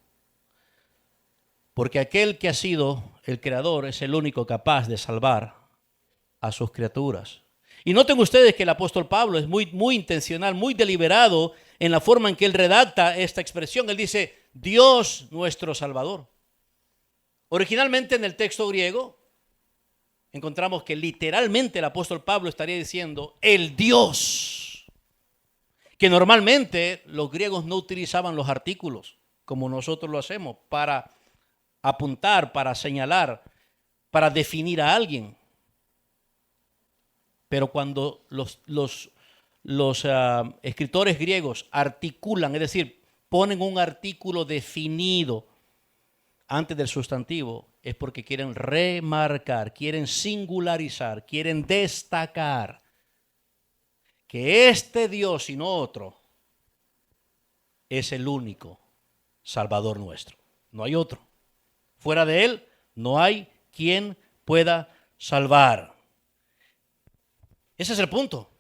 Porque aquel que ha sido el creador es el único capaz de salvar a sus criaturas. Y noten ustedes que el apóstol Pablo es muy intencional, muy deliberado en la forma en que él redacta esta expresión. Él dice, Dios nuestro Salvador. Originalmente en el texto griego encontramos que literalmente el apóstol Pablo estaría diciendo, el Dios. Que normalmente los griegos no utilizaban los artículos como nosotros lo hacemos para apuntar, para señalar, para definir a alguien. Pero cuando los escritores griegos articulan, es decir, ponen un artículo definido antes del sustantivo, es porque quieren remarcar, quieren singularizar, quieren destacar que este Dios y no otro es el único Salvador nuestro. No hay otro. Fuera de Él no hay quien pueda salvar. Ese es el punto.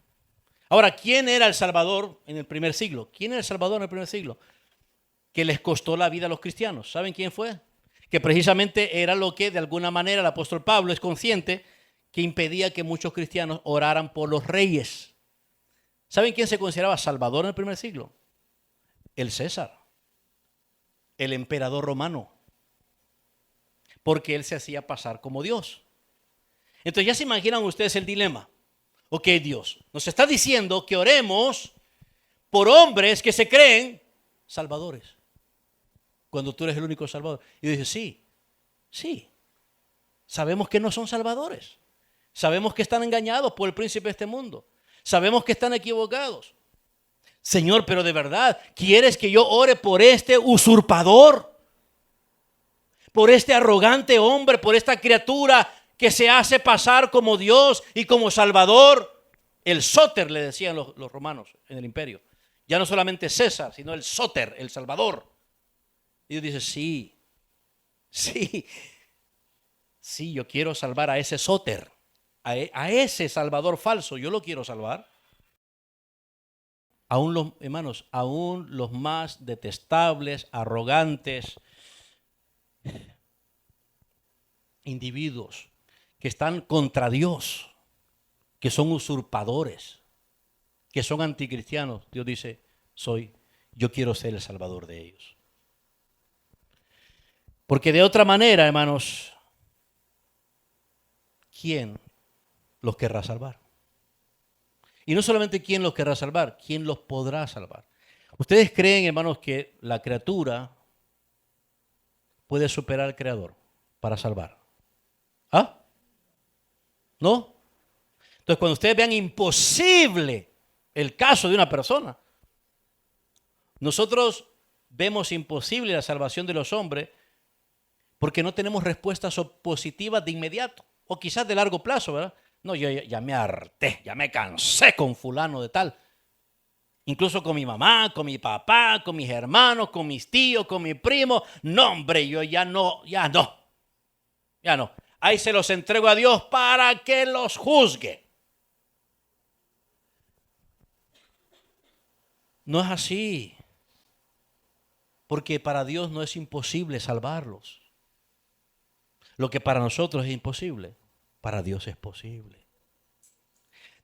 Ahora, ¿quién era el Salvador en el primer siglo? ¿Quién era el Salvador en el primer siglo? Que les costó la vida a los cristianos. ¿Saben quién fue? Que precisamente era lo que de alguna manera el apóstol Pablo es consciente que impedía que muchos cristianos oraran por los reyes. ¿Saben quién se consideraba Salvador en el primer siglo? El César, el emperador romano, porque él se hacía pasar como Dios. Entonces ya se imaginan ustedes el dilema. Ok, Dios nos está diciendo que oremos por hombres que se creen salvadores, cuando tú eres el único salvador. Y dice, sí, sabemos que no son salvadores. Sabemos que están engañados por el príncipe de este mundo. Sabemos que están equivocados. Señor, pero de verdad, ¿quieres que yo ore por este usurpador? Por este arrogante hombre, por esta criatura que se hace pasar como Dios y como Salvador. El Sóter, le decían los romanos en el imperio. Ya no solamente César, sino el Sóter, el Salvador. Y Dios dice, sí, yo quiero salvar a ese Sóter, a ese Salvador falso, yo lo quiero salvar. Aún los hermanos, aún los más detestables, arrogantes individuos que están contra Dios, que son usurpadores, que son anticristianos, Dios dice, yo quiero ser el Salvador de ellos. Porque de otra manera, hermanos, ¿quién los querrá salvar? Y no solamente quién los querrá salvar, quién los podrá salvar. ¿Ustedes creen, hermanos, que la criatura puede superar al Creador para salvar? ¿Ah? ¿No? Entonces, cuando ustedes vean imposible el caso de una persona, nosotros vemos imposible la salvación de los hombres porque no tenemos respuestas positivas de inmediato o quizás de largo plazo, ¿verdad? No, yo ya me harté, ya me cansé con fulano de tal. Incluso con mi mamá, con mi papá, con mis hermanos, con mis tíos, con mi primo. No, hombre, yo ya no. Ahí se los entrego a Dios para que los juzgue. No es así. Porque para Dios no es imposible salvarlos. Lo que para nosotros es imposible, para Dios es posible.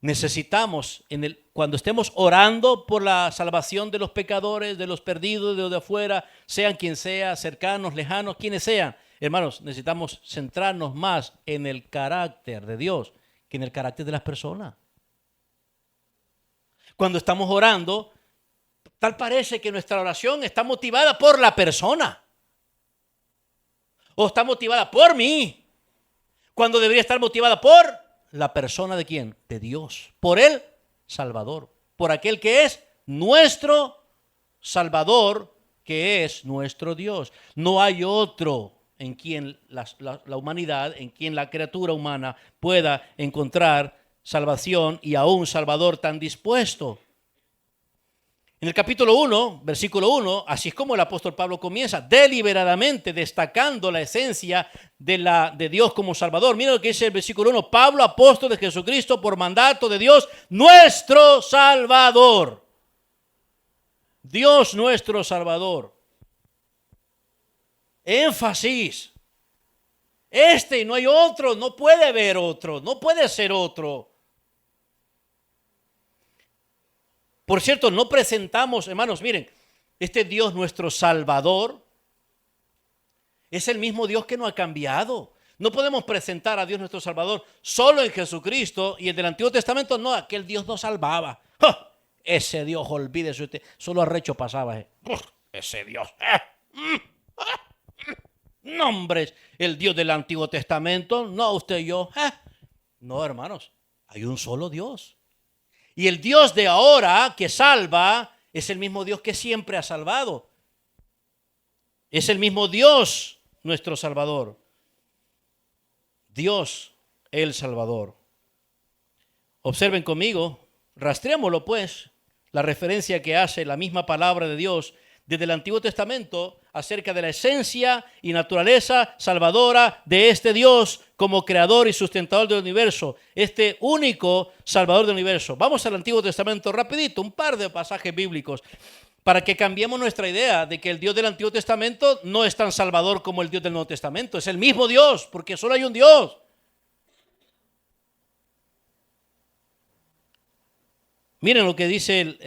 Necesitamos, cuando estemos orando por la salvación de los pecadores, de los perdidos, de los de afuera, sean quien sea, cercanos, lejanos, quienes sean, hermanos, necesitamos centrarnos más en el carácter de Dios que en el carácter de las personas. Cuando estamos orando, tal parece que nuestra oración está motivada por la persona. O está motivada por mí, cuando debería estar motivada por la persona de quién, de Dios, por el Salvador, por aquel que es nuestro Salvador, que es nuestro Dios. No hay otro en quien la humanidad, en quien la criatura humana pueda encontrar salvación y a un Salvador tan dispuesto. En el capítulo 1, versículo 1, así es como el apóstol Pablo comienza, deliberadamente destacando la esencia de Dios como Salvador. Mira lo que dice el versículo 1, Pablo, apóstol de Jesucristo, por mandato de Dios, nuestro Salvador. Dios nuestro Salvador. Énfasis. Y no hay otro, no puede haber otro, no puede ser otro. Por cierto, no presentamos, hermanos, miren, este Dios nuestro Salvador es el mismo Dios que no ha cambiado. No podemos presentar a Dios nuestro Salvador solo en Jesucristo y el del Antiguo Testamento no, aquel Dios no salvaba. ¡Oh! Ese Dios, olvídese usted, solo arrecho pasaba. Ese Dios. No, hombre, el Dios del Antiguo Testamento, no usted y yo. No, hermanos, Hay un solo Dios. Y el Dios de ahora que salva es el mismo Dios que siempre ha salvado. Es el mismo Dios nuestro Salvador. Dios el Salvador. Observen conmigo, rastreémoslo pues, la referencia que hace la misma palabra de Dios desde el Antiguo Testamento acerca de la esencia y naturaleza salvadora de este Dios como creador y sustentador del universo, este único salvador del universo. Vamos al Antiguo Testamento rapidito, un par de pasajes bíblicos, para que cambiemos nuestra idea de que el Dios del Antiguo Testamento no es tan salvador como el Dios del Nuevo Testamento. Es el mismo Dios, porque solo hay un Dios. Miren lo que dice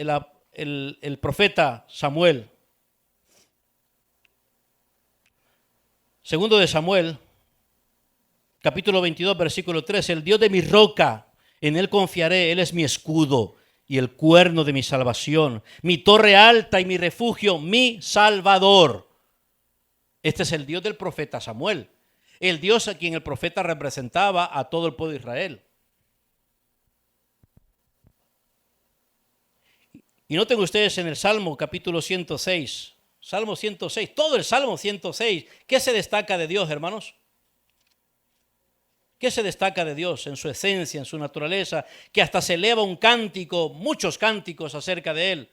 el profeta Samuel. Segundo de Samuel, capítulo 22, versículo 13. El Dios de mi roca, en él confiaré, él es mi escudo y el cuerno de mi salvación, mi torre alta y mi refugio, mi salvador. Este es el Dios del profeta Samuel, el Dios a quien el profeta representaba a todo el pueblo de Israel. Y noten ustedes en el Salmo capítulo 106, Salmo 106, todo el Salmo 106, ¿qué se destaca de Dios, hermanos? ¿Qué se destaca de Dios en su esencia, en su naturaleza? Que hasta se eleva un cántico, muchos cánticos acerca de Él.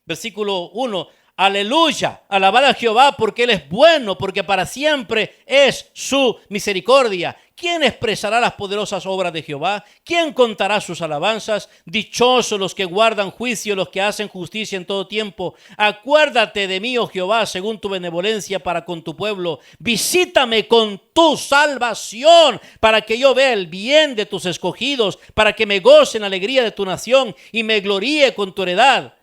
Versículo 1, aleluya, alabad a Jehová porque Él es bueno, porque para siempre es su misericordia. ¿Quién expresará las poderosas obras de Jehová? ¿Quién contará sus alabanzas? Dichosos los que guardan juicio, los que hacen justicia en todo tiempo. Acuérdate de mí, oh Jehová, según tu benevolencia para con tu pueblo. Visítame con tu salvación, para que yo vea el bien de tus escogidos, para que me goce en la alegría de tu nación y me gloríe con tu heredad.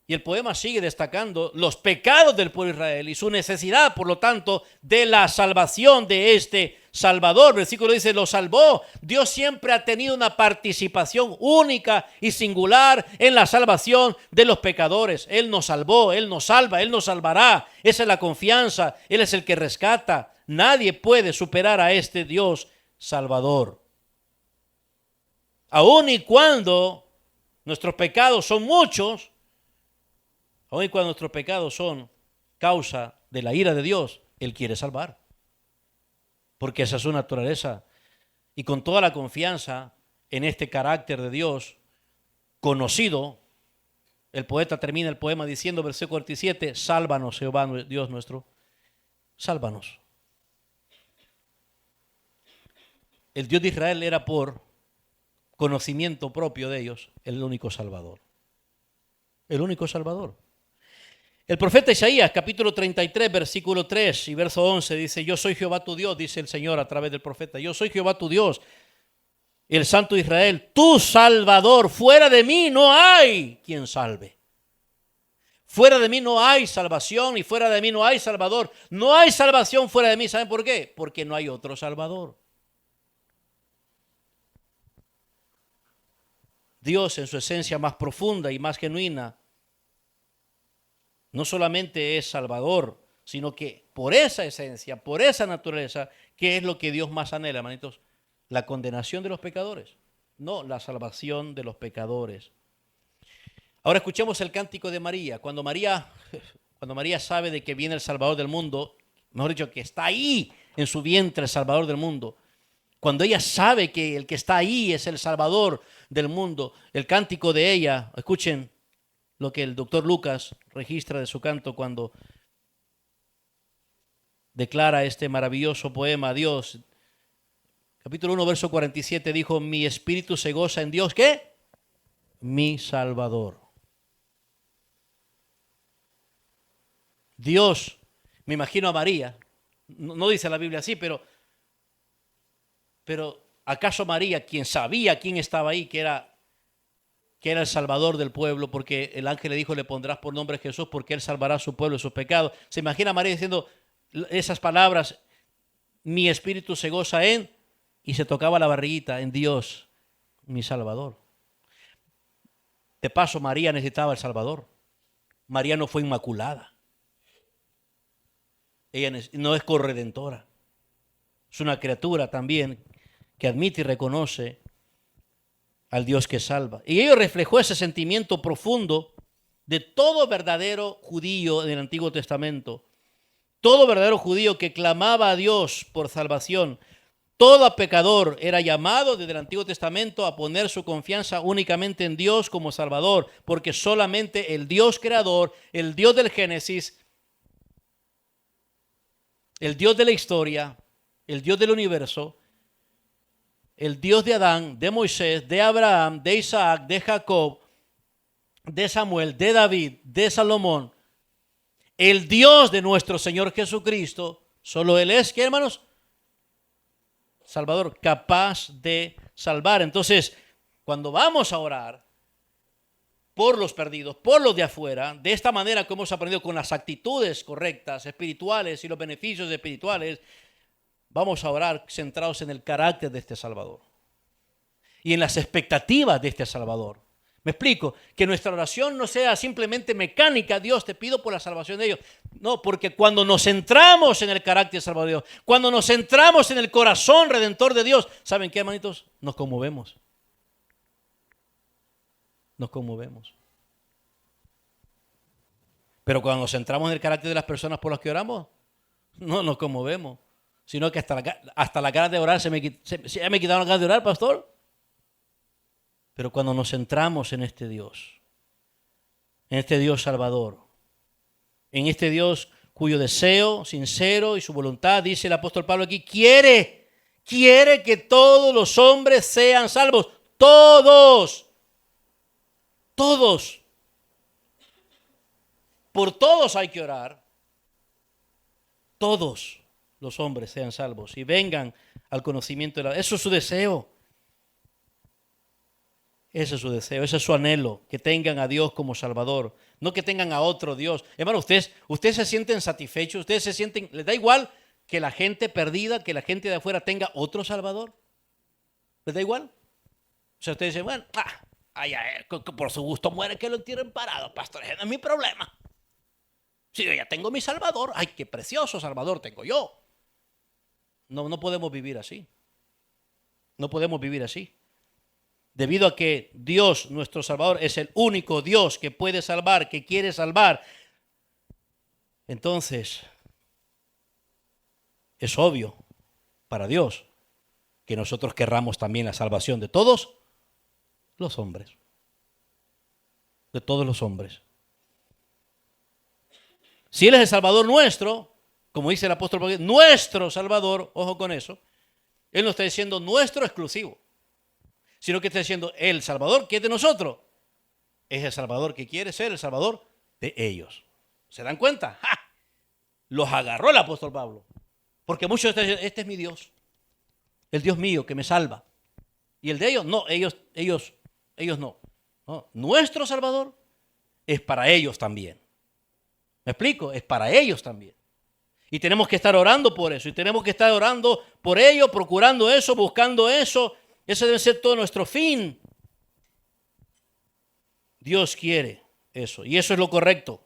Y el poema sigue destacando los pecados del pueblo de Israel y su necesidad, por lo tanto, de la salvación de este Salvador. El versículo dice, lo salvó. Dios siempre ha tenido una participación única y singular en la salvación de los pecadores. Él nos salvó, Él nos salva, Él nos salvará. Esa es la confianza, Él es el que rescata. Nadie puede superar a este Dios Salvador. Aun y cuando nuestros pecados son muchos, aun y cuando nuestros pecados son causa de la ira de Dios, Él quiere salvar. Porque esa es su naturaleza. Y con toda la confianza en este carácter de Dios conocido, el poeta termina el poema diciendo, versículo 47, sálvanos, Jehová Dios nuestro, sálvanos. El Dios de Israel era por conocimiento propio de ellos el único Salvador. El único Salvador. El profeta Isaías, capítulo 33, versículo 3 y verso 11, dice, yo soy Jehová tu Dios, dice el Señor a través del profeta, yo soy Jehová tu Dios, el Santo de Israel, tu Salvador, fuera de mí no hay quien salve. Fuera de mí no hay salvación y fuera de mí no hay Salvador. No hay salvación fuera de mí, ¿saben por qué? Porque no hay otro Salvador. Dios en su esencia más profunda y más genuina, no solamente es Salvador, sino que por esa esencia, por esa naturaleza, ¿qué es lo que Dios más anhela, hermanitos? La condenación de los pecadores, no la salvación de los pecadores. Ahora escuchemos el cántico de María. Cuando María sabe de que viene el Salvador del mundo, mejor dicho, que está ahí en su vientre el Salvador del mundo, cuando ella sabe que el que está ahí es el Salvador del mundo, el cántico de ella, escuchen lo que el doctor Lucas registra de su canto cuando declara este maravilloso poema a Dios. Capítulo 1, verso 47 dijo, mi espíritu se goza en Dios, ¿qué? Mi Salvador. Dios, me imagino a María, no dice la Biblia así, pero ¿acaso María, quien sabía quién estaba ahí, que era el Salvador del pueblo, porque el ángel le dijo, le pondrás por nombre Jesús, porque Él salvará a su pueblo de sus pecados? Se imagina a María diciendo esas palabras, mi espíritu se goza en, y se tocaba la barriguita, en Dios, mi Salvador. De paso, María necesitaba el Salvador. María no fue inmaculada. Ella no es corredentora. Es una criatura también que admite y reconoce al Dios que salva. Y ello reflejó ese sentimiento profundo de todo verdadero judío en el Antiguo Testamento. Todo verdadero judío que clamaba a Dios por salvación. Todo pecador era llamado desde el Antiguo Testamento a poner su confianza únicamente en Dios como Salvador, porque solamente el Dios creador, el Dios del Génesis, el Dios de la historia, el Dios del universo, el Dios de Adán, de Moisés, de Abraham, de Isaac, de Jacob, de Samuel, de David, de Salomón, el Dios de nuestro Señor Jesucristo, solo Él es, ¿qué, hermanos? Salvador, capaz de salvar. Entonces, cuando vamos a orar por los perdidos, por los de afuera, de esta manera que hemos aprendido con las actitudes correctas, espirituales y los beneficios espirituales, vamos a orar centrados en el carácter de este Salvador y en las expectativas de este Salvador. Me explico, que nuestra oración no sea simplemente mecánica, Dios te pido por la salvación de ellos. No, porque cuando nos centramos en el carácter salvador de Dios, cuando nos centramos en el corazón redentor de Dios, ¿saben qué, hermanitos? Nos conmovemos. Nos conmovemos. Pero cuando nos centramos en el carácter de las personas por las que oramos, no nos conmovemos, sino que hasta la cara de orar ya me quitaron la ganas de orar, pastor. Pero cuando nos centramos en este Dios Salvador, en este Dios cuyo deseo sincero y su voluntad, dice el apóstol Pablo aquí, quiere que todos los hombres sean salvos. Todos. Por todos hay que orar. Todos los hombres sean salvos y vengan al conocimiento de la verdad. Eso es su deseo. Ese es su deseo, ese es su anhelo, que tengan a Dios como Salvador, no que tengan a otro Dios. Hermano, ustedes se sienten satisfechos, les da igual que la gente perdida, que la gente de afuera tenga otro Salvador. ¿Les da igual? O sea, ustedes dicen, bueno, por su gusto muere que lo entierren parado, pastor, ese no es mi problema. Si yo ya tengo mi Salvador, ay, qué precioso Salvador tengo yo. No podemos vivir así. No podemos vivir así. Debido a que Dios, nuestro Salvador, es el único Dios que puede salvar, que quiere salvar. Entonces, es obvio para Dios que nosotros querramos también la salvación de todos los hombres. De todos los hombres. Si Él es el Salvador nuestro, como dice el apóstol Pablo, nuestro Salvador, ojo con eso, Él no está diciendo nuestro exclusivo, sino que está diciendo el Salvador que es de nosotros. Es el Salvador que quiere ser el Salvador de ellos. ¿Se dan cuenta? ¡Ja! Los agarró el apóstol Pablo. Porque muchos dicen, este es mi Dios. El Dios mío que me salva. Y el de ellos, no, ellos no. No. Nuestro Salvador es para ellos también. ¿Me explico? Es para ellos también. Y tenemos que estar orando por eso. Y tenemos que estar orando por ello, procurando eso, buscando eso. Ese debe ser todo nuestro fin. Dios quiere eso. Y eso es lo correcto.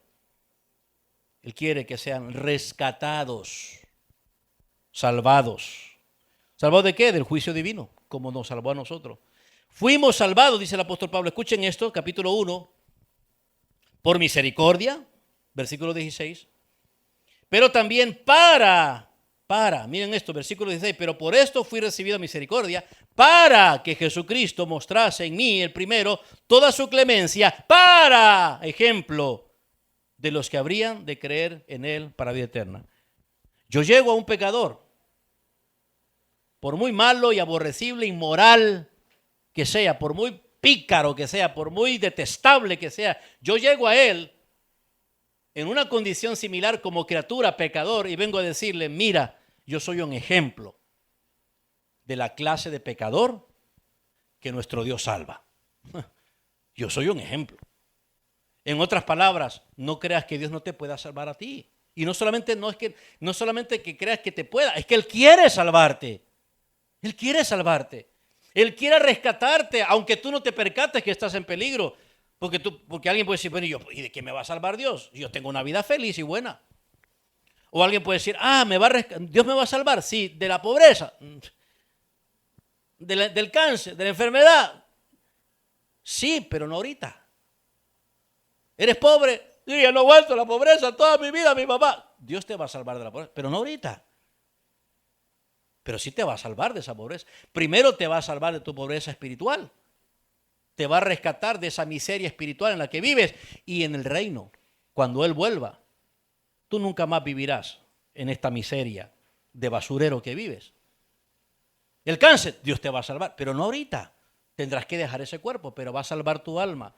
Él quiere que sean rescatados, salvados. ¿Salvados de qué? Del juicio divino, como nos salvó a nosotros. Fuimos salvados, dice el apóstol Pablo. Escuchen esto, capítulo 1. Por misericordia, versículo 16. Pero también miren esto, versículo 16, pero por esto fui recibido misericordia, para que Jesucristo mostrase en mí, el primero, toda su clemencia, para ejemplo de los que habrían de creer en Él para vida eterna. Yo llego a un pecador, por muy malo y aborrecible, inmoral que sea, por muy pícaro que sea, por muy detestable que sea, yo llego a Él en una condición similar como criatura, pecador, y vengo a decirle, mira, yo soy un ejemplo de la clase de pecador que nuestro Dios salva. Yo soy un ejemplo. En otras palabras, no creas que Dios no te pueda salvar a ti. Y no solamente que creas que te pueda, es que Él quiere salvarte. Él quiere salvarte. Él quiere rescatarte, aunque tú no te percates que estás en peligro. Porque alguien puede decir, bueno, ¿y de qué me va a salvar Dios? Yo tengo una vida feliz y buena. O alguien puede decir, Dios me va a salvar, sí, de la pobreza, del cáncer, de la enfermedad. Sí, pero no ahorita. ¿Eres pobre? Sí, ya no aguanto la pobreza toda mi vida, mi papá. Dios te va a salvar de la pobreza, pero no ahorita. Pero sí te va a salvar de esa pobreza. Primero te va a salvar de tu pobreza espiritual. Te va a rescatar de esa miseria espiritual en la que vives. Y en el reino, cuando Él vuelva, tú nunca más vivirás en esta miseria de basurero que vives. El cáncer, Dios te va a salvar, pero no ahorita. Tendrás que dejar ese cuerpo, pero va a salvar tu alma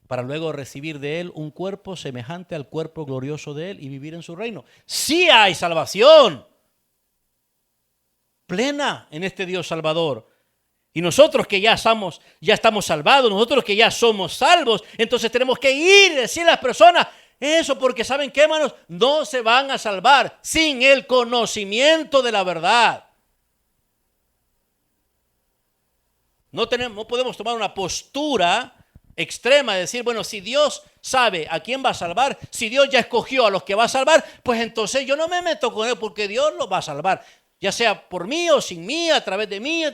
para luego recibir de Él un cuerpo semejante al cuerpo glorioso de Él y vivir en su reino. Sí hay salvación plena en este Dios Salvador. Y nosotros que ya estamos salvados, nosotros que ya somos salvos, entonces tenemos que ir y decir a las personas eso, porque ¿saben qué, hermanos? No se van a salvar sin el conocimiento de la verdad. No podemos tomar una postura extrema de decir, bueno, si Dios sabe a quién va a salvar, si Dios ya escogió a los que va a salvar, pues entonces yo no me meto con Él porque Dios los va a salvar. Ya sea por mí o sin mí, a través de mí.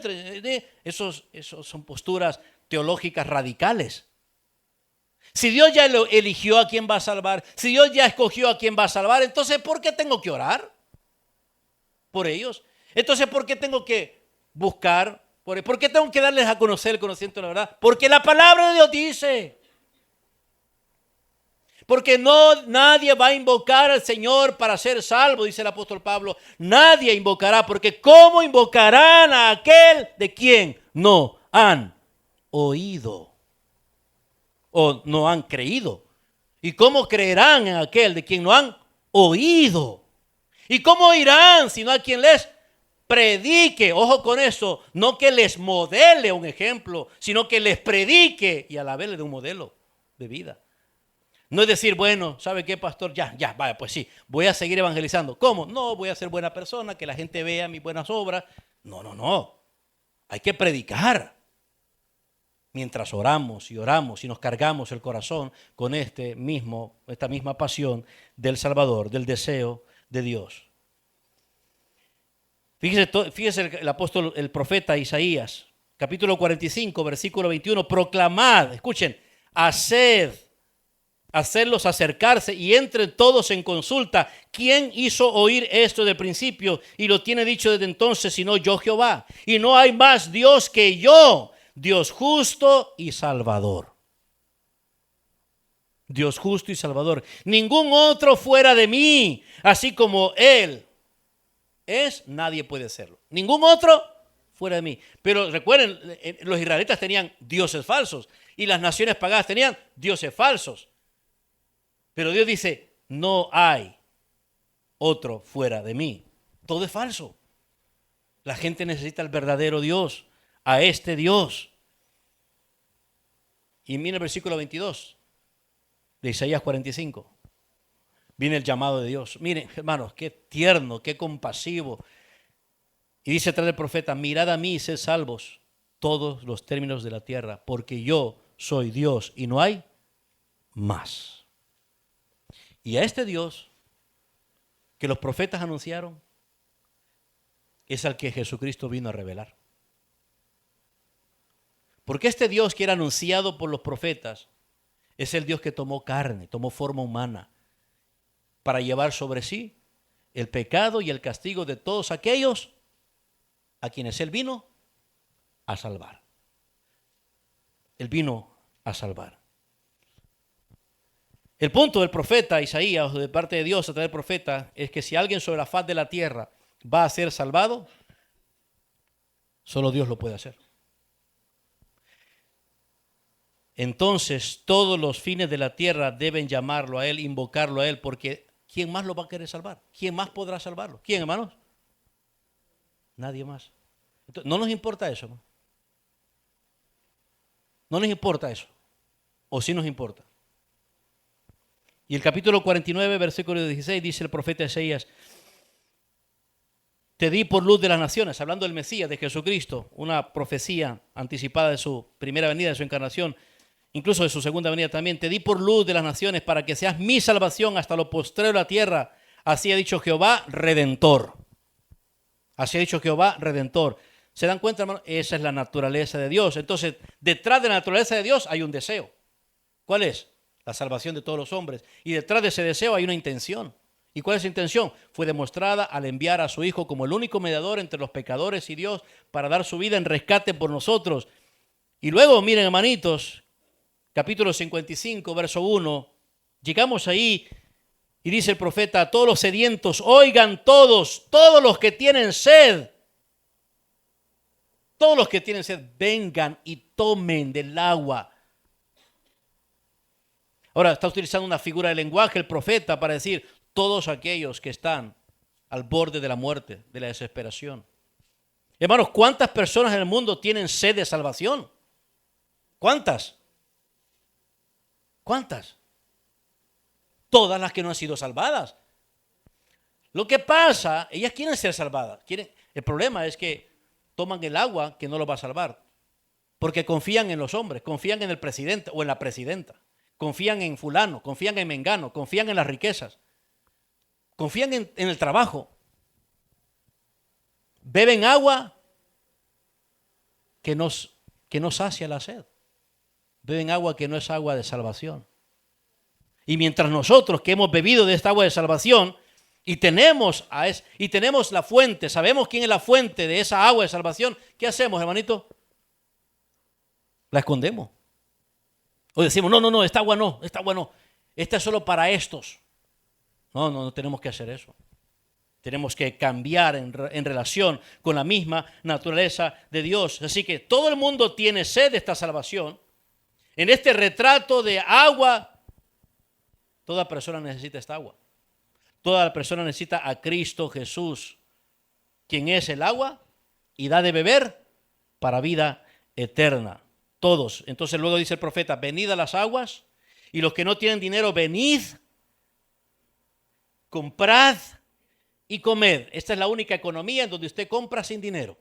Esos son posturas teológicas radicales. Si Dios ya eligió a quién va a salvar, si Dios ya escogió a quién va a salvar, entonces ¿por qué tengo que orar por ellos? Entonces ¿por qué tengo que buscar por ellos? ¿Por qué tengo que darles a conocer el conocimiento de la verdad? Porque la palabra de Dios dice. Porque nadie va a invocar al Señor para ser salvo, dice el apóstol Pablo. Nadie invocará, porque ¿cómo invocarán a aquel de quien no han oído o no han creído? ¿Y cómo creerán en aquel de quien no han oído? ¿Y cómo irán si no hay quien les predique? Ojo con eso, no que les modele un ejemplo, sino que les predique y a la vez le dé un modelo de vida. No es decir, bueno, ¿sabe qué, pastor? Ya, vaya, pues sí, voy a seguir evangelizando. ¿Cómo? No, voy a ser buena persona, que la gente vea mis buenas obras. No. Hay que predicar. Mientras oramos y nos cargamos el corazón con esta misma pasión del Salvador, del deseo de Dios. Fíjese el apóstol, el profeta Isaías, capítulo 45, versículo 21. Proclamad, escuchen, hacerlos acercarse y entren todos en consulta. ¿Quién hizo oír esto de principio y lo tiene dicho desde entonces, sino yo, Jehová? Y no hay más Dios que yo, Dios justo y salvador. Dios justo y salvador. Ningún otro fuera de mí, así como Él es, nadie puede serlo. Ningún otro fuera de mí. Pero recuerden, los israelitas tenían dioses falsos y las naciones paganas tenían dioses falsos. Pero Dios dice, no hay otro fuera de mí. Todo es falso. La gente necesita al verdadero Dios, a este Dios. Y mira el versículo 22 de Isaías 45. Viene el llamado de Dios. Miren, hermanos, qué tierno, qué compasivo. Y dice atrás del profeta, mirad a mí y sed salvos todos los términos de la tierra, porque yo soy Dios y no hay más. Y a este Dios que los profetas anunciaron es al que Jesucristo vino a revelar. Porque este Dios que era anunciado por los profetas es el Dios que tomó carne, tomó forma humana para llevar sobre sí el pecado y el castigo de todos aquellos a quienes Él vino a salvar. Él vino a salvar. El punto del profeta Isaías, de parte de Dios a través del profeta, es que si alguien sobre la faz de la tierra va a ser salvado, solo Dios lo puede hacer. Entonces todos los fines de la tierra deben llamarlo a Él, invocarlo a Él, porque ¿quién más lo va a querer salvar? ¿Quién más podrá salvarlo? ¿Quién, hermanos? Nadie más. Entonces, no nos importa eso, ¿no? No nos importa eso. ¿O sí nos importa? Y el capítulo 49, versículo 16, dice el profeta Isaías, te di por luz de las naciones, hablando del Mesías, de Jesucristo, una profecía anticipada de su primera venida, de su encarnación, incluso de su segunda venida también. Te di por luz de las naciones para que seas mi salvación hasta lo postrero de la tierra. Así ha dicho Jehová, Redentor. Así ha dicho Jehová, Redentor. ¿Se dan cuenta, hermano? Esa es la naturaleza de Dios. Entonces, detrás de la naturaleza de Dios hay un deseo. ¿Cuál es? La salvación de todos los hombres. Y detrás de ese deseo hay una intención. ¿Y cuál es esa intención? Fue demostrada al enviar a su Hijo como el único mediador entre los pecadores y Dios para dar su vida en rescate por nosotros. Y luego, miren, hermanitos, capítulo 55, verso 1, llegamos ahí y dice el profeta: a todos los sedientos, oigan todos los que tienen sed. Todos los que tienen sed, vengan y tomen del agua. Ahora está utilizando una figura de lenguaje el profeta para decir todos aquellos que están al borde de la muerte, de la desesperación. Hermanos, ¿cuántas personas en el mundo tienen sed de salvación? ¿Cuántas? ¿Cuántas? Todas las que no han sido salvadas. Lo que pasa, ellas quieren ser salvadas. El problema es que toman el agua que no los va a salvar. Porque confían en los hombres, confían en el presidente o en la presidenta. Confían en fulano, confían en mengano, confían en las riquezas. Confían en el trabajo. Beben agua que nos sacia la sed. Beben agua que no es agua de salvación. Y mientras nosotros que hemos bebido de esta agua de salvación y tenemos la fuente, sabemos quién es la fuente de esa agua de salvación, ¿qué hacemos, hermanito? La escondemos. O decimos, no, esta agua no, esta es solo para estos. No tenemos que hacer eso. Tenemos que cambiar en relación con la misma naturaleza de Dios. Así que todo el mundo tiene sed de esta salvación. En este retrato de agua, toda persona necesita esta agua. Toda persona necesita a Cristo Jesús, quien es el agua y da de beber para vida eterna. Todos. Entonces luego dice el profeta: venid a las aguas, y los que no tienen dinero, venid, comprad y comed. Esta es la única economía en donde usted compra sin dinero.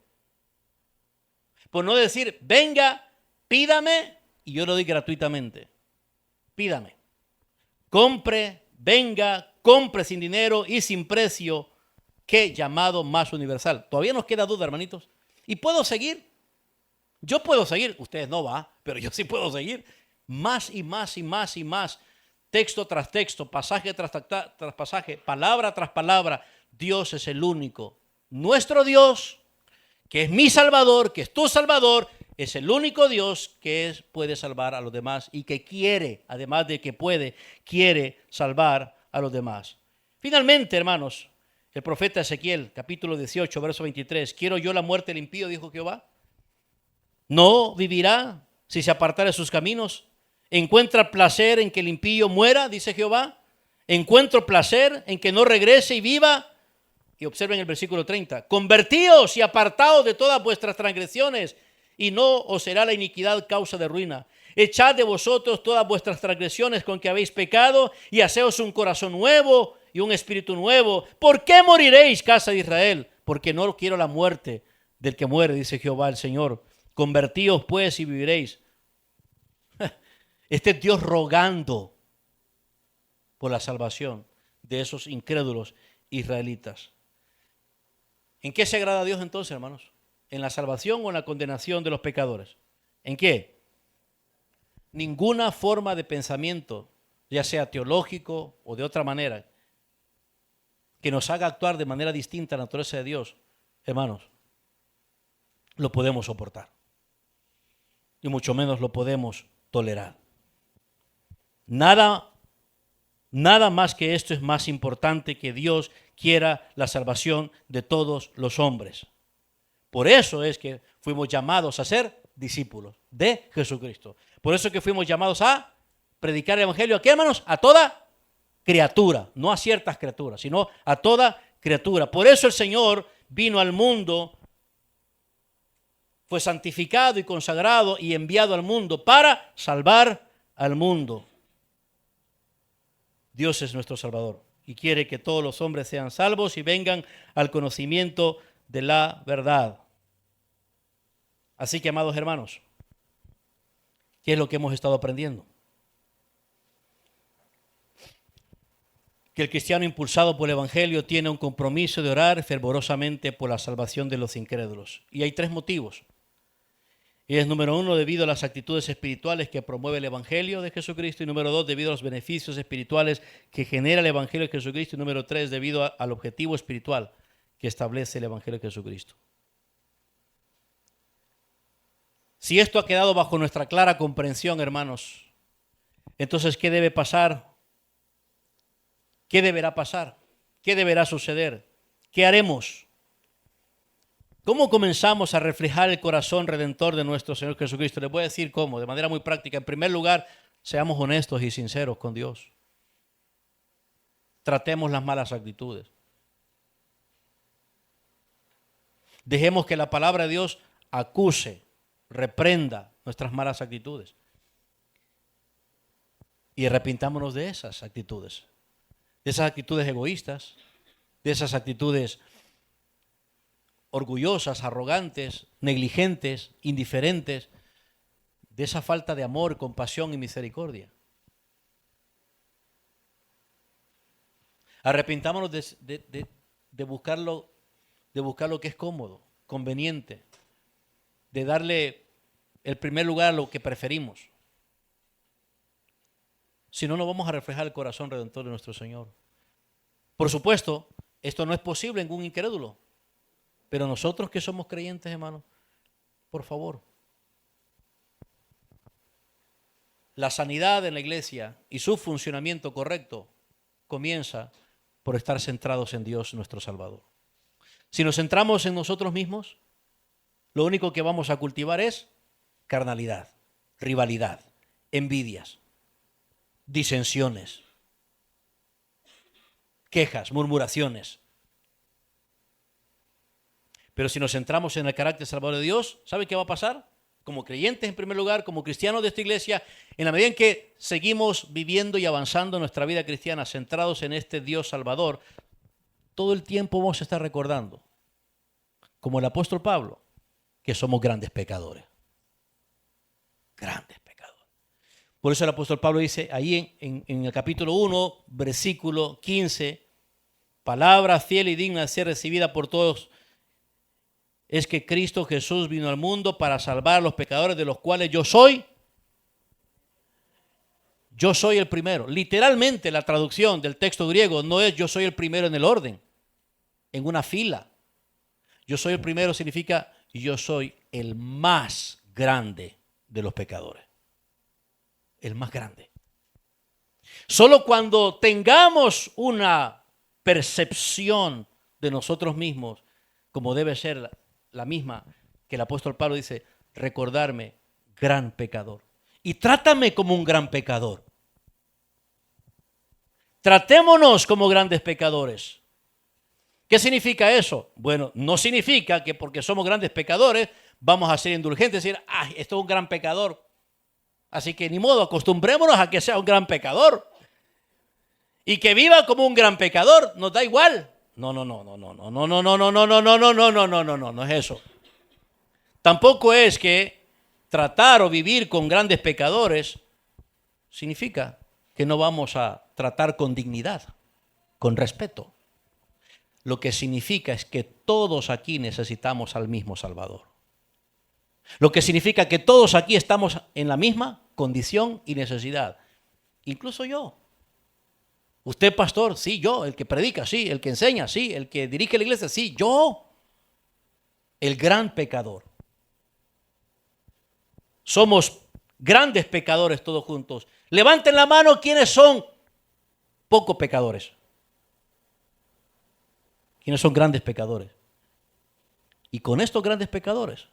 Por no decir, venga, pídame y yo lo doy gratuitamente. Pídame. Compre, venga, compre sin dinero y sin precio. Qué llamado más universal. Todavía nos queda duda, hermanitos. ¿Y puedo seguir? Yo puedo seguir. Ustedes no va, pero yo sí puedo seguir. Más y más y más y más. Texto tras texto, pasaje tras pasaje, palabra tras palabra. Dios es el único. Nuestro Dios, que es mi Salvador, que es tu Salvador, es el único Dios que puede salvar a los demás y que quiere, además de que quiere salvar a los demás. Finalmente, hermanos, el profeta Ezequiel, capítulo 18, verso 23. ¿Quiero yo la muerte del impío?, dijo Jehová. ¿No vivirá si se apartara de sus caminos? ¿Encuentra placer en que el impío muera?, dice Jehová. ¿Encuentro placer en que no regrese y viva? Y observen el versículo 30. Convertíos y apartaos de todas vuestras transgresiones, y no os será la iniquidad causa de ruina. Echad de vosotros todas vuestras transgresiones con que habéis pecado, y haceos un corazón nuevo y un espíritu nuevo. ¿Por qué moriréis, casa de Israel? Porque no quiero la muerte del que muere, dice Jehová el Señor. Convertíos pues y viviréis. Este es Dios rogando por la salvación de esos incrédulos israelitas. ¿En qué se agrada a Dios entonces, hermanos? ¿En la salvación o en la condenación de los pecadores? ¿En qué? Ninguna forma de pensamiento, ya sea teológico o de otra manera, que nos haga actuar de manera distinta a la naturaleza de Dios, hermanos, lo podemos soportar. Y mucho menos lo podemos tolerar. Nada más que esto es más importante que Dios quiera la salvación de todos los hombres. Por eso es que fuimos llamados a ser discípulos de Jesucristo. Por eso es que fuimos llamados a predicar el evangelio. ¿A qué, hermanos? A toda criatura, no a ciertas criaturas, sino a toda criatura. Por eso el Señor vino al mundo, fue santificado y consagrado y enviado al mundo para salvar al mundo. Dios es nuestro Salvador y quiere que todos los hombres sean salvos y vengan al conocimiento de la verdad. Así que, amados hermanos, ¿qué es lo que hemos estado aprendiendo? que el cristiano impulsado por el Evangelio tiene un compromiso de orar fervorosamente por la salvación de los incrédulos. Y hay 3 motivos. Y es número 1, debido a las actitudes espirituales que promueve el Evangelio de Jesucristo. Y número 2, debido a los beneficios espirituales que genera el Evangelio de Jesucristo. Y número 3, debido al objetivo espiritual que establece el Evangelio de Jesucristo. Si esto ha quedado bajo nuestra clara comprensión, hermanos, entonces, ¿qué debe pasar? ¿Qué deberá pasar? ¿Qué deberá suceder? ¿Qué haremos? ¿Cómo comenzamos a reflejar el corazón redentor de nuestro Señor Jesucristo? Les voy a decir cómo, de manera muy práctica. En primer lugar, seamos honestos y sinceros con Dios. Tratemos las malas actitudes. Dejemos que la palabra de Dios acuse, reprenda nuestras malas actitudes. Y arrepintámonos de esas actitudes. De esas actitudes egoístas, de esas actitudes orgullosas, arrogantes, negligentes, indiferentes, de esa falta de amor, compasión y misericordia. Arrepintámonos de buscar lo que es cómodo, conveniente, de darle el primer lugar a lo que preferimos. Si no, no vamos a reflejar el corazón redentor de nuestro Señor. Por supuesto, esto no es posible en un incrédulo. Pero nosotros que somos creyentes, hermanos, por favor. La sanidad en la iglesia y su funcionamiento correcto comienza por estar centrados en Dios, nuestro Salvador. Si nos centramos en nosotros mismos, lo único que vamos a cultivar es carnalidad, rivalidad, envidias, disensiones, quejas, murmuraciones. Pero si nos centramos en el carácter salvador de Dios, ¿sabe qué va a pasar? Como creyentes en primer lugar, como cristianos de esta iglesia, en la medida en que seguimos viviendo y avanzando en nuestra vida cristiana, centrados en este Dios salvador, todo el tiempo vamos a estar recordando, como el apóstol Pablo, que somos grandes pecadores. Grandes pecadores. Por eso el apóstol Pablo dice ahí en el capítulo 1, versículo 15, palabra fiel y digna de ser recibida por todos, es que Cristo Jesús vino al mundo para salvar a los pecadores, de los cuales yo soy el primero. Literalmente la traducción del texto griego no es yo soy el primero en el orden, en una fila. Yo soy el primero significa yo soy el más grande de los pecadores. El más grande. Solo cuando tengamos una percepción de nosotros mismos, como debe ser la misma que el apóstol Pablo dice, recordarme, gran pecador. Y trátame como un gran pecador. Tratémonos como grandes pecadores. ¿Qué significa eso? Bueno, no significa que porque somos grandes pecadores vamos a ser indulgentes y decir, esto es un gran pecador. Así que ni modo, acostumbrémonos a que sea un gran pecador. Y que viva como un gran pecador, nos da igual. No es eso. Tampoco es que tratar o vivir con grandes pecadores significa que no vamos a tratar con dignidad, con respeto. Lo que significa es que todos aquí necesitamos al mismo Salvador. Lo que significa que todos aquí estamos en la misma condición y necesidad. Incluso yo. Usted, pastor, sí, yo. El que predica, sí. El que enseña, sí. El que dirige la iglesia, sí. Yo. El gran pecador. Somos grandes pecadores todos juntos. Levanten la mano quienes son pocos pecadores. Quienes son grandes pecadores. Y con estos grandes pecadores,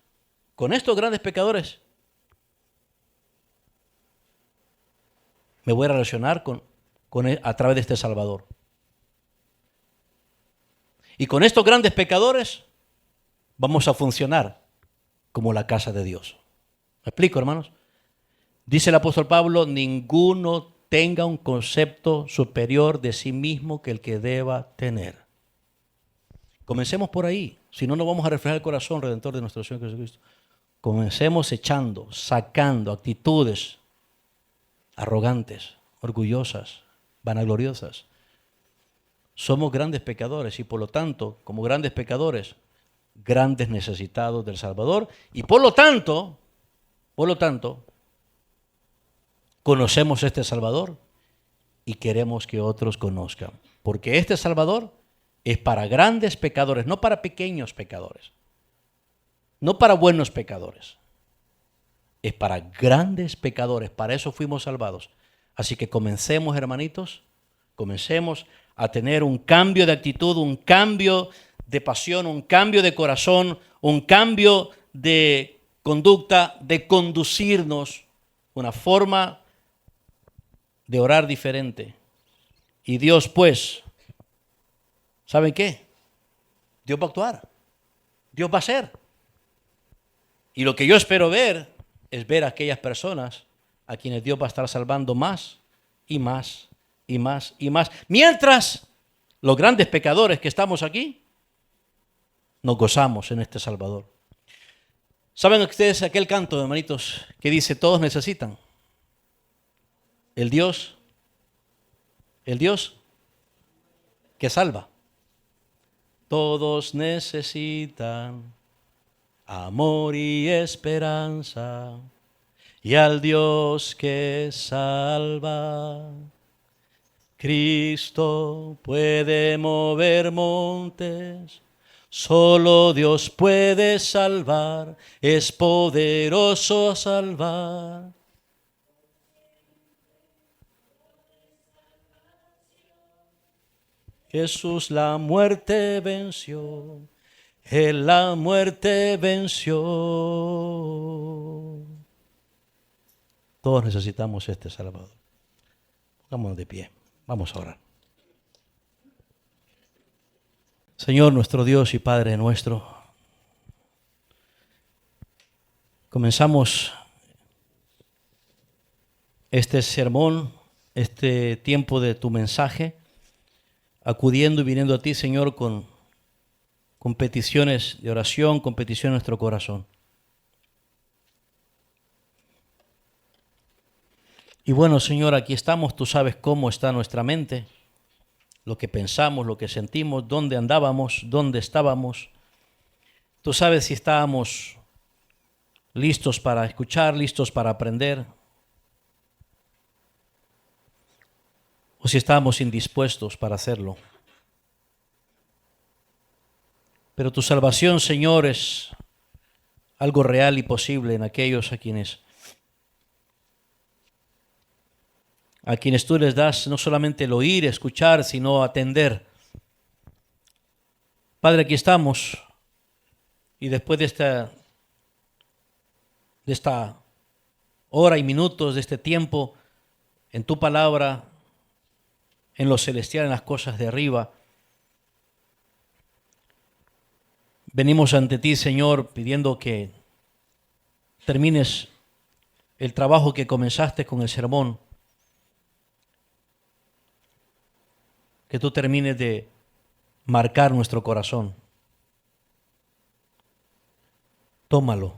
me voy a relacionar a través de este Salvador. Y con estos grandes pecadores vamos a funcionar como la casa de Dios. ¿Me explico, hermanos? Dice el apóstol Pablo, ninguno tenga un concepto superior de sí mismo que el que deba tener. Comencemos por ahí, si no, no vamos a reflejar el corazón redentor de nuestro Señor Jesucristo. Comencemos sacando actitudes arrogantes, orgullosas, vanagloriosas. somos grandes pecadores y por lo tanto, como grandes pecadores, grandes necesitados del Salvador y por lo tanto, conocemos este Salvador y queremos que otros conozcan. Porque este Salvador es para grandes pecadores, no para pequeños pecadores, no para buenos pecadores. Es para grandes pecadores, para eso fuimos salvados. Así que comencemos, hermanitos, comencemos a tener un cambio de actitud, un cambio de pasión, un cambio de corazón, un cambio de conducta, de conducirnos, una forma de orar diferente. Y Dios, pues, ¿saben qué? Dios va a actuar, Dios va a hacer. Y lo que yo espero ver es ver a aquellas personas a quienes Dios va a estar salvando más y más y más y más. Mientras los grandes pecadores que estamos aquí, nos gozamos en este Salvador. ¿Saben ustedes aquel canto, hermanitos, que dice todos necesitan? El Dios que salva. Todos necesitan amor y esperanza, y al Dios que salva. Cristo puede mover montes, solo Dios puede salvar, es poderoso a salvar. Jesús la muerte venció, Él la muerte venció. Todos necesitamos este Salvador. Pongámonos de pie, vamos a orar. Señor nuestro Dios y Padre nuestro, comenzamos este sermón, este tiempo de tu mensaje, acudiendo y viniendo a ti, Señor, con peticiones de oración, con petición en nuestro corazón. Y bueno, Señor, aquí estamos, tú sabes cómo está nuestra mente, lo que pensamos, lo que sentimos, dónde andábamos, dónde estábamos. Tú sabes si estábamos listos para escuchar, listos para aprender, o si estábamos indispuestos para hacerlo. Pero tu salvación, Señor, es algo real y posible en aquellos a quienes tú les das no solamente el oír, escuchar, sino atender. Padre, aquí estamos, y después de esta hora y minutos, de este tiempo, en tu palabra, en lo celestial, en las cosas de arriba, venimos ante ti, Señor, pidiendo que termines el trabajo que comenzaste con el sermón, que tú termines de marcar nuestro corazón. Tómalo.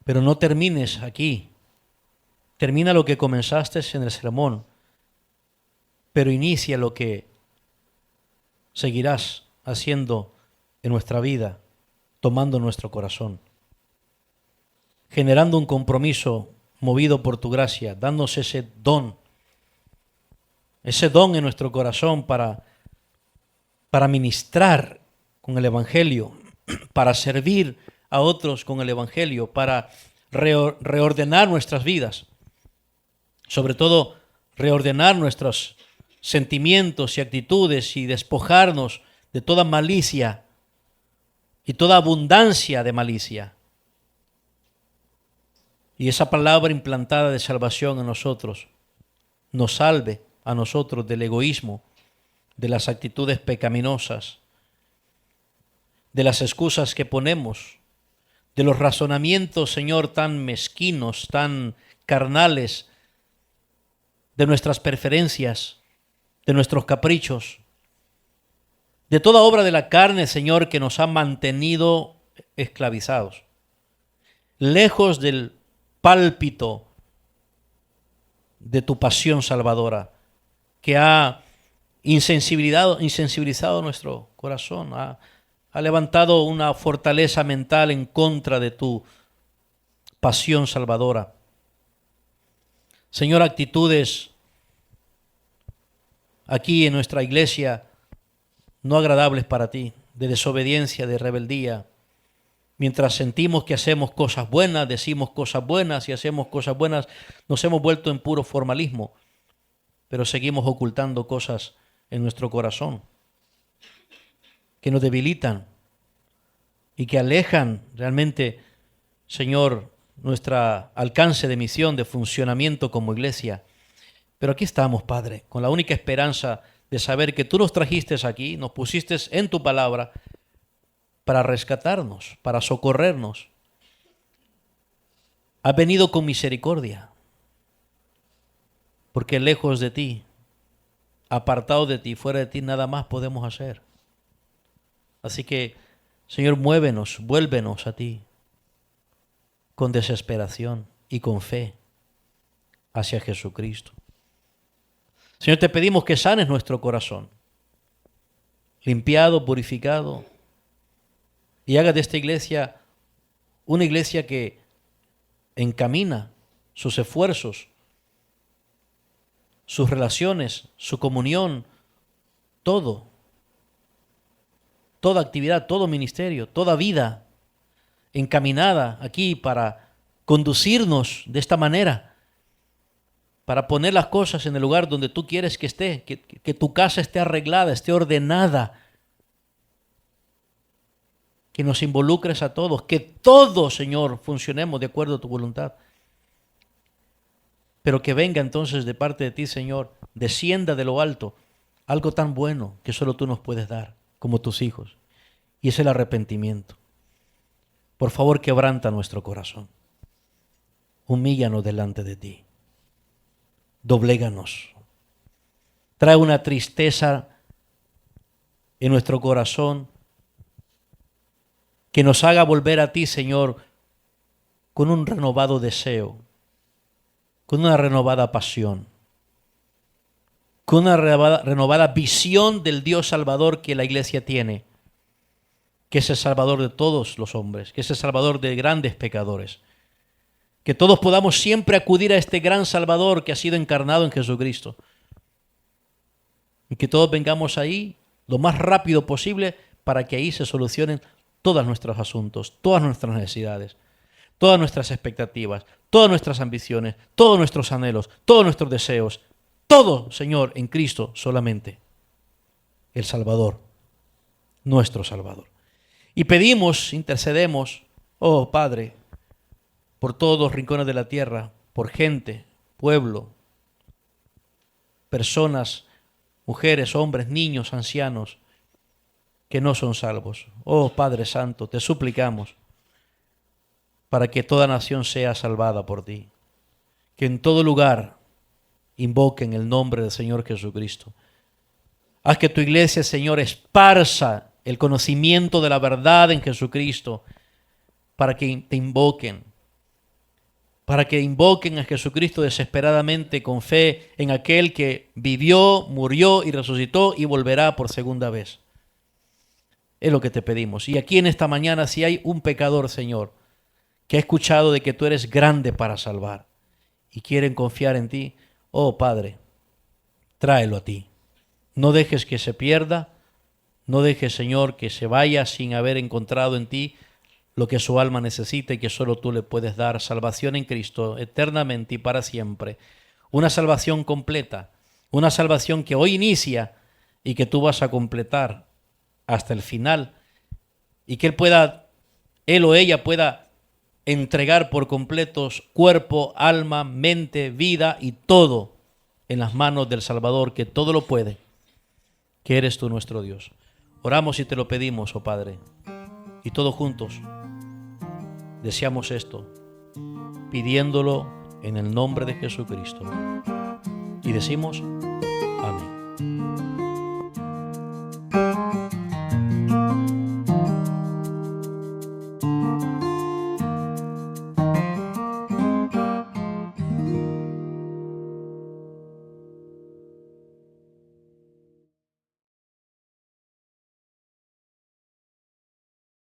Pero no termines aquí. Termina lo que comenzaste en el sermón, pero inicia lo que seguirás haciendo en nuestra vida, tomando nuestro corazón, generando un compromiso movido por tu gracia, dándonos ese don en nuestro corazón para ministrar con el Evangelio, para servir a otros con el Evangelio, para reordenar nuestras vidas, sobre todo reordenar nuestros sentimientos y actitudes y despojarnos de toda malicia y toda abundancia de malicia. Y esa palabra implantada de salvación en nosotros nos salve a nosotros del egoísmo, de las actitudes pecaminosas, de las excusas que ponemos, de los razonamientos, Señor, tan mezquinos, tan carnales, de nuestras preferencias, de nuestros caprichos, de toda obra de la carne, Señor, que nos ha mantenido esclavizados, lejos del pálpito de tu pasión salvadora. que ha insensibilizado nuestro corazón, ha levantado una fortaleza mental en contra de tu pasión salvadora. Señor, actitudes aquí en nuestra iglesia no agradables para ti, de desobediencia, de rebeldía. Mientras sentimos que hacemos cosas buenas, decimos cosas buenas y hacemos cosas buenas, nos hemos vuelto en puro formalismo, pero seguimos ocultando cosas en nuestro corazón que nos debilitan y que alejan realmente, Señor, nuestro alcance de misión, de funcionamiento como iglesia. Pero aquí estamos, Padre, con la única esperanza de saber que tú nos trajiste aquí, nos pusiste en tu palabra para rescatarnos, para socorrernos. Has venido con misericordia, porque lejos de ti, apartado de ti, fuera de ti, nada más podemos hacer. Así que, Señor, muévenos, vuélvenos a ti, con desesperación y con fe hacia Jesucristo. Señor, te pedimos que sanes nuestro corazón, limpiado, purificado, y hagas de esta iglesia una iglesia que encamina sus esfuerzos, sus relaciones, su comunión, todo, toda actividad, todo ministerio, toda vida encaminada aquí para conducirnos de esta manera, para poner las cosas en el lugar donde tú quieres que esté, que tu casa esté arreglada, esté ordenada, que nos involucres a todos, que todos, Señor, funcionemos de acuerdo a tu voluntad. Pero que venga entonces de parte de ti, Señor, descienda de lo alto algo tan bueno que solo tú nos puedes dar como tus hijos, y es el arrepentimiento. Por favor, quebranta nuestro corazón, humíllanos delante de ti, dobléganos, trae una tristeza en nuestro corazón que nos haga volver a ti, Señor, con un renovado deseo, con una renovada pasión, con una renovada visión del Dios Salvador que la iglesia tiene, que es el Salvador de todos los hombres, que es el Salvador de grandes pecadores. Que todos podamos siempre acudir a este gran Salvador que ha sido encarnado en Jesucristo. Y que todos vengamos ahí lo más rápido posible para que ahí se solucionen todos nuestros asuntos, todas nuestras necesidades, todas nuestras expectativas, todas nuestras ambiciones, todos nuestros anhelos, todos nuestros deseos. Todo, Señor, en Cristo solamente. El Salvador, nuestro Salvador. Y pedimos, intercedemos, oh Padre, por todos los rincones de la tierra, por gente, pueblo, personas, mujeres, hombres, niños, ancianos, que no son salvos. Oh Padre Santo, te suplicamos para que toda nación sea salvada por ti. Que en todo lugar invoquen el nombre del Señor Jesucristo. Haz que tu iglesia, Señor, esparza el conocimiento de la verdad en Jesucristo para que te invoquen. Para que invoquen a Jesucristo desesperadamente con fe en aquel que vivió, murió y resucitó y volverá por segunda vez. Es lo que te pedimos. Y aquí en esta mañana, si hay un pecador, Señor, que ha escuchado de que tú eres grande para salvar y quieren confiar en ti, oh Padre, tráelo a ti. No dejes que se pierda, no dejes, Señor, que se vaya sin haber encontrado en ti lo que su alma necesita y que solo tú le puedes dar, salvación en Cristo, eternamente y para siempre. Una salvación completa, una salvación que hoy inicia y que tú vas a completar hasta el final, y que él o ella pueda entregar por completos cuerpo, alma, mente, vida y todo en las manos del Salvador, que todo lo puede, que eres tú nuestro Dios. Oramos y te lo pedimos, oh Padre, y todos juntos deseamos esto, pidiéndolo en el nombre de Jesucristo. Y decimos: